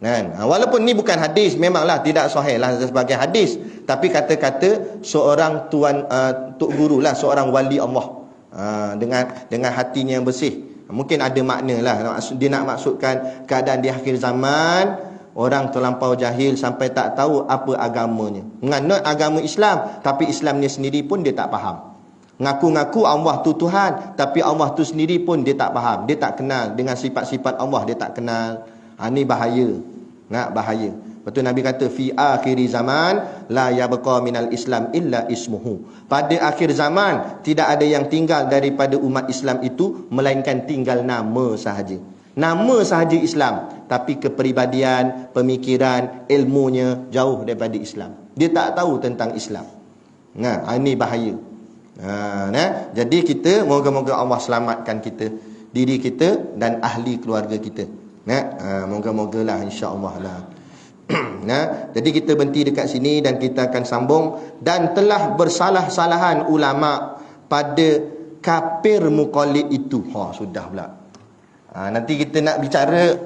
Kan? Walaupun ni bukan hadis, memanglah tidak sahih lah sebagai hadis, tapi kata-kata seorang tuan tok guru lah, seorang wali Allah, dengan hatinya yang bersih. Mungkin ada makna lah. Dia nak maksudkan keadaan di akhir zaman, orang terlampau jahil sampai tak tahu apa agamanya. Menganut agama Islam, tapi Islamnya sendiri pun dia tak faham. Ngaku-ngaku Allah tu Tuhan, tapi Allah tu sendiri pun dia tak faham. Dia tak kenal dengan sifat-sifat Allah, dia tak kenal. Ini bahaya. Bahaya. Lepas tu Nabi kata, fi akhiri zaman la yabqa minal Islam illa ismuhu. Pada akhir zaman tidak ada yang tinggal daripada umat Islam itu melainkan tinggal nama sahaja. Nama sahaja Islam, tapi kepribadian, pemikiran, ilmunya jauh daripada Islam. Dia tak tahu tentang Islam. Ini bahaya. Jadi kita, moga-moga Allah selamatkan kita, diri kita dan ahli keluarga kita. Moga-mogalah, insya-Allah lah. Jadi kita berhenti dekat sini dan kita akan sambung. Dan telah bersalah-salahan ulama pada kafir muqallid itu. Sudah pula. Nanti kita nak bicara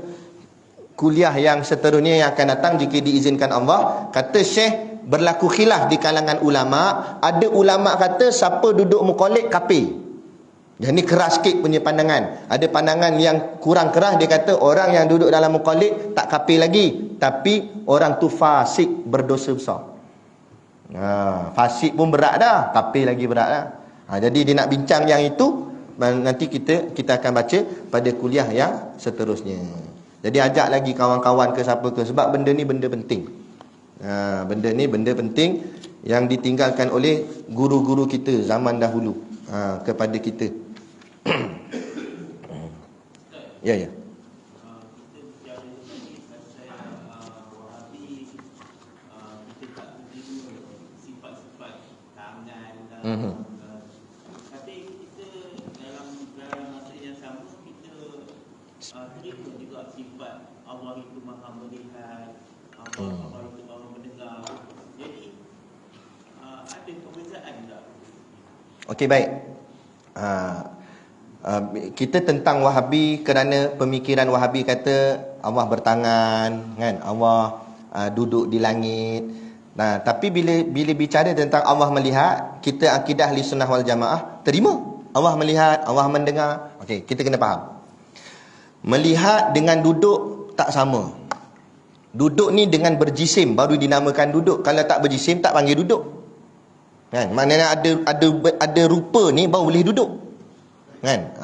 kuliah yang seterusnya yang akan datang jika diizinkan Allah. Kata Syekh, berlaku khilaf di kalangan ulama. Ada ulama kata siapa duduk muqallid kafir. Yang ni keras sikit punya pandangan. Ada pandangan yang kurang keras, dia kata orang yang duduk dalam muqallid tak kafir lagi, tapi orang tu fasik, berdosa besar. Fasik pun berat dah, kafir lagi berat dah. Jadi dia nak bincang yang itu, nanti kita akan baca pada kuliah yang seterusnya. Jadi ajak lagi kawan-kawan ke siapa ke, sebab benda ni benda penting. Benda ni benda penting yang ditinggalkan oleh guru-guru kita zaman dahulu kepada kita. Ya. Tapi kita dalam masa yang sama kita terima juga sifat Allah itu maha melihat, Allah itu maha mendengar. Jadi ada perbezaan tak? Okey, baik. Kita tentang Wahabi kerana pemikiran Wahabi kata Allah bertangan, kan? Allah duduk di langit. Tapi bila bicara tentang Allah melihat, kita akidah Ahli Sunnah wal Jamaah terima Allah melihat, Allah mendengar. Okey, kita kena faham. Melihat dengan duduk tak sama. Duduk ni dengan berjisim baru dinamakan duduk. Kalau tak berjisim tak panggil duduk. Kan? Maknanya ada rupa ni baru boleh duduk. Kan?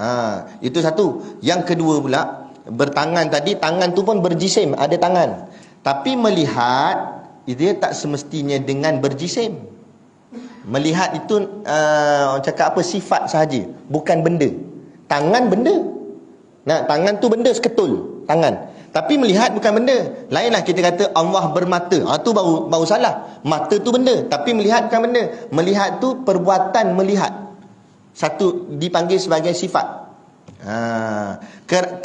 Itu satu. Yang kedua pula, bertangan tadi, tangan tu pun berjisim, ada tangan. Tapi melihat dia tak semestinya dengan berjisim. Melihat itu orang cakap apa, sifat sahaja, bukan benda. Tangan benda. Tangan tu benda, seketul tangan. Tapi melihat bukan benda. Lainlah kita kata Allah bermata. Tu baru salah. Mata tu benda, tapi melihat bukan benda. Melihat tu perbuatan melihat. Satu dipanggil sebagai sifat.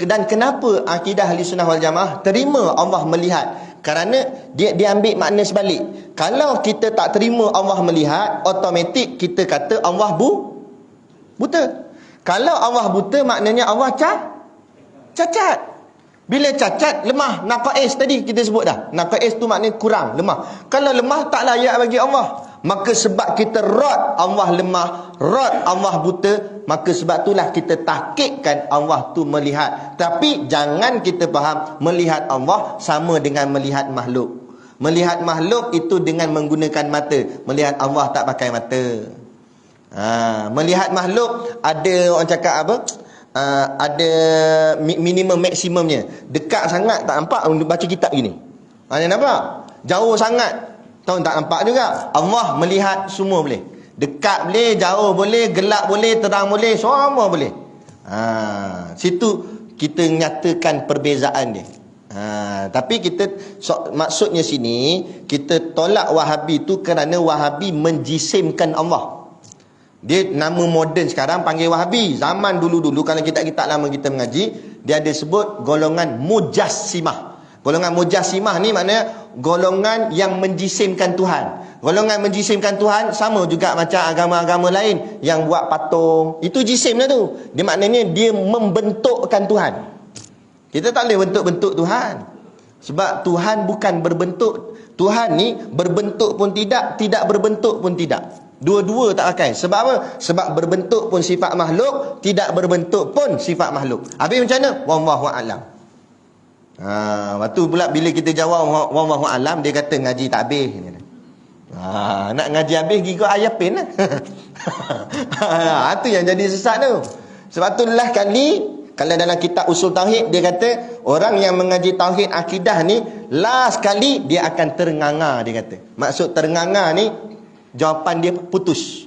Dan kenapa akidah Ahli Sunnah wal Jamaah terima Allah melihat? Kerana dia ambil makna sebalik. Kalau kita tak terima Allah melihat, automatik kita kata Allah buta. Kalau Allah buta, maknanya Allah cacat. Bila cacat, lemah. Naqais tadi kita sebut dah. Naqais tu maknanya kurang, lemah. Kalau lemah tak layak bagi Allah. Maka sebab kita rod Allah lemah, rod Allah buta, maka sebab itulah kita tahqiqkan Allah tu melihat. Tapi jangan kita faham melihat Allah sama dengan melihat makhluk. Melihat makhluk itu dengan menggunakan mata. Melihat Allah tak pakai mata. Melihat makhluk ada orang cakap apa? Ada minimum maksimumnya. Dekat sangat tak nampak, baca kitab gini. Nampak? Jauh sangat Tahu tak nampak juga. Allah melihat semua boleh. Dekat boleh, jauh boleh, gelap boleh, terang boleh, semua boleh. Situ kita nyatakan perbezaan dia. Tapi kita maksudnya sini kita tolak Wahabi tu kerana Wahabi menjisimkan Allah. Dia nama moden sekarang panggil Wahabi. Zaman dulu-dulu kalau kitab-kitab lama kita mengaji, dia ada sebut golongan Mujassimah. Golongan Mujassimah ni maknanya golongan yang menjisimkan Tuhan. Golongan menjisimkan Tuhan sama juga macam agama-agama lain yang buat patung. Itu jisim lah tu. Dia maknanya dia membentukkan Tuhan. Kita tak boleh bentuk-bentuk Tuhan. Sebab Tuhan bukan berbentuk. Tuhan ni berbentuk pun tidak, tidak berbentuk pun tidak. Dua-dua tak pakai. Sebab apa? Sebab berbentuk pun sifat makhluk, tidak berbentuk pun sifat makhluk. Habis macam mana? Wallahu a'lam. Waktu pula bila kita jawab wallahu a'lam, dia kata ngaji tak habis. Nak ngaji habis pergi ke Ayapin lah. Itu yang jadi sesat tu. Sebab tu lah kali kalau dalam kitab usul tauhid dia kata orang yang mengaji tauhid akidah ni last kali dia akan ternganga, dia kata. Maksud ternganga ni jawapan dia putus.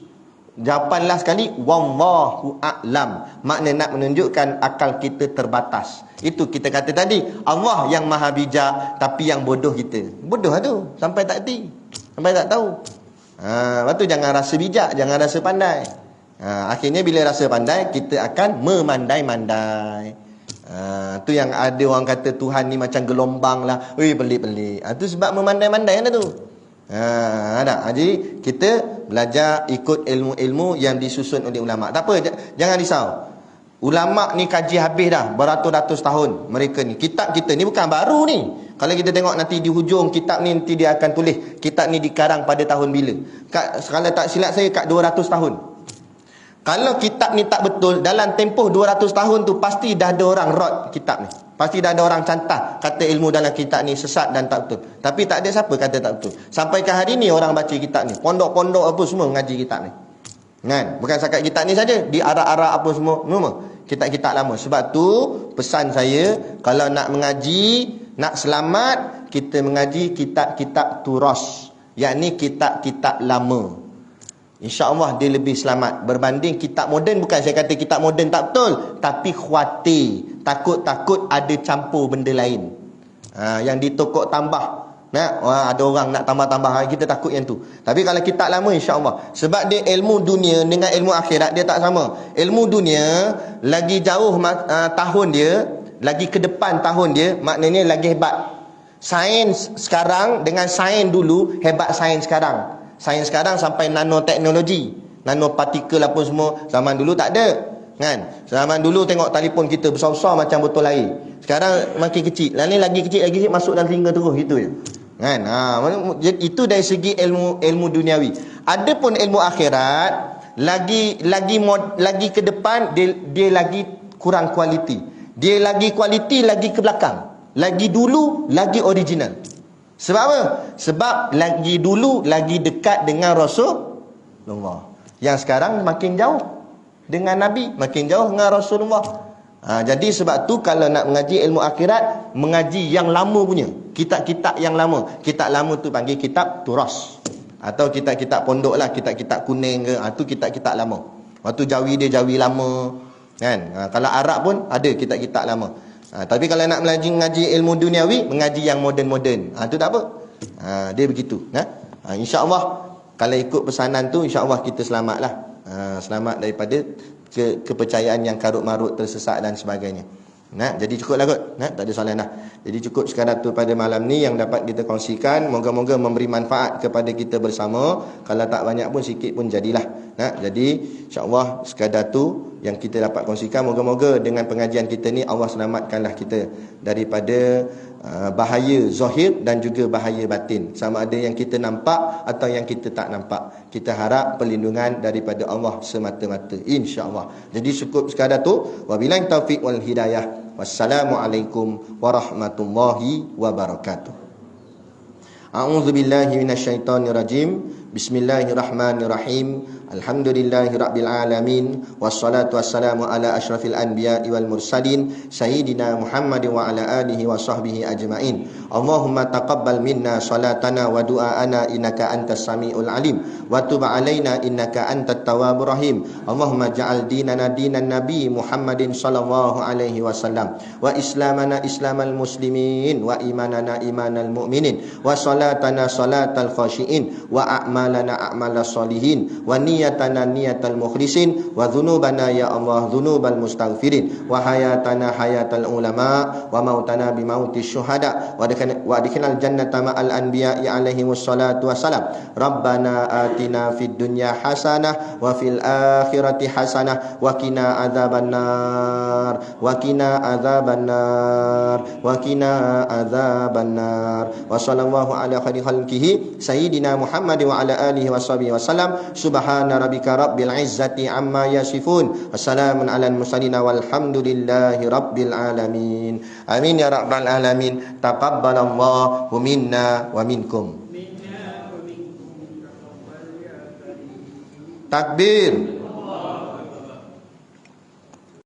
Jawapan last kali wallahu a'lam. Makna nak menunjukkan akal kita terbatas. Itu kita kata tadi, Allah yang maha bijak tapi yang bodoh kita. Bodoh lah tu, sampai tak hati, sampai tak tahu. Lepas tu jangan rasa bijak, jangan rasa pandai. Akhirnya bila rasa pandai, kita akan memandai-mandai. Tu yang ada orang kata Tuhan ni macam gelombang lah. Weh, pelik-pelik. Tu sebab memandai-mandai lah tu. Jadi kita belajar ikut ilmu-ilmu yang disusun oleh ulama. Tak apa, jangan risau. Ulama ni kaji habis dah beratus-ratus tahun mereka ni. Kitab kita ni bukan baru ni. Kalau kita tengok nanti di hujung kitab ni, nanti dia akan tulis kitab ni dikarang pada tahun bila. Kalau tak silap saya kat 200 tahun. Kalau kitab ni tak betul, dalam tempoh 200 tahun tu pasti dah ada orang rot kitab ni. Pasti dah ada orang cantah kata ilmu dalam kitab ni sesat dan tak betul. Tapi tak ada siapa kata tak betul. Sampai ke hari ni orang baca kitab ni. Pondok-pondok apa semua mengaji kitab ni. Kan? Bukan setakat kitab ni saja, di Arab-Arab apa semua kitab-kitab lama. Sebab tu pesan saya, kalau nak mengaji, nak selamat, kita mengaji kitab-kitab turas, yakni kitab-kitab lama. InsyaAllah dia lebih selamat berbanding kitab moden. Bukan saya kata kitab moden tak betul, tapi khawatir, takut-takut ada campur benda lain yang ditokok tambah. Ada orang nak tambah-tambah, kita takut yang tu. Tapi kalau kitab lama insya-Allah, sebab dia ilmu dunia dengan ilmu akhirat dia tak sama. Ilmu dunia lagi jauh tahun dia, lagi ke depan tahun dia, maknanya lagi hebat. Sains sekarang dengan sains dulu, hebat sains sekarang. Sains sekarang sampai nanoteknologi, nanopartikel apa semua. Zaman dulu tak ada. Kan? Zaman dulu tengok telefon kita besar-besar macam botol air. Sekarang makin kecil. Lain lagi kecil masuk dalam telinga terus gitu je. Kan? Itu dari segi ilmu duniawi. Adapun ilmu akhirat lagi ke depan dia lagi kurang kualiti. Dia lagi kualiti lagi ke belakang. Lagi dulu lagi original. Sebab apa? Sebab lagi dulu lagi dekat dengan Rasulullah. Yang sekarang makin jauh dengan Nabi, makin jauh dengan Rasulullah. Jadi sebab tu kalau nak mengaji ilmu akhirat, mengaji yang lama punya, kitab-kitab yang lama. Kitab lama tu panggil kitab turas, atau kitab-kitab pondok lah, kitab-kitab kuning ke, tu kitab-kitab lama. Waktu Jawi dia Jawi lama, kan? Kalau Arab pun ada kitab-kitab lama. Tapi kalau nak mengaji ilmu duniawi, mengaji yang moden-moden, tu tak apa. Dia begitu. InsyaAllah kalau ikut pesanan tu, insyaAllah kita selamatlah. Selamat daripada kepercayaan yang karut-marut, tersesat dan sebagainya. Jadi cukuplah kot. Tak ada soalan dah. Jadi cukup sekadar tu pada malam ni yang dapat kita kongsikan. Moga-moga memberi manfaat kepada kita bersama. Kalau tak banyak pun, sikit pun jadilah. Jadi insya-Allah sekadar tu yang kita dapat kongsikan. Moga-moga dengan pengajian kita ni Allah selamatkanlah kita daripada bahaya zahir dan juga bahaya batin. Sama ada yang kita nampak atau yang kita tak nampak. Kita harap perlindungan daripada Allah semata-mata, insya-Allah. Jadi cukup sekadar tu. Wabillahi taufiq wal hidayah. Wassalamualaikum warahmatullahi wabarakatuh. A'udzubillahi minasyaitonirrajim. Bismillahirrahmanirrahim. Alhamdulillahirabbil alamin wassalatu wassalamu ala asyrafil anbiya'i wal mursalin sayyidina Muhammad wa ala alihi wa sahbihi ajmain. Allahumma taqabbal minna salatana wa du'aana innaka antas samiul alim wa tub alaina innaka antat tawwabur rahim. Allahumma ja'al dinana dinan nabi Muhammadin sallallahu alaihi wasallam wa islamana islamal muslimin wa imanana imanal mu'minin wa salatana salatal khashiin wa a'malana a'malas solihin wa niyatana niyatal mukhlisin wa dhunubana ya Allah dhunubal mustaghfirin wa hayatana hayatal ulama wa mautana bi mautis syuhada wa adkhilnal jannata ma'al anbiya'i alaihi wassalatu wassalam. Rabbana atina fid dunya hasanah wa fil akhirati hasanah wa qina adzabannar wa qina adzabannar wa qina adzabannar wa sallallahu ala khairi khalqihi sayyidina Muhammad wa ala alihi washabihi wasallam. Subhana rabbika rabbil izzati amma yasifun. Wassalamun alal mursalin walhamdulillahi rabbil alamin. Amin ya rabbal alamin. Taqabbalallahu minna wa minkum. Takbir.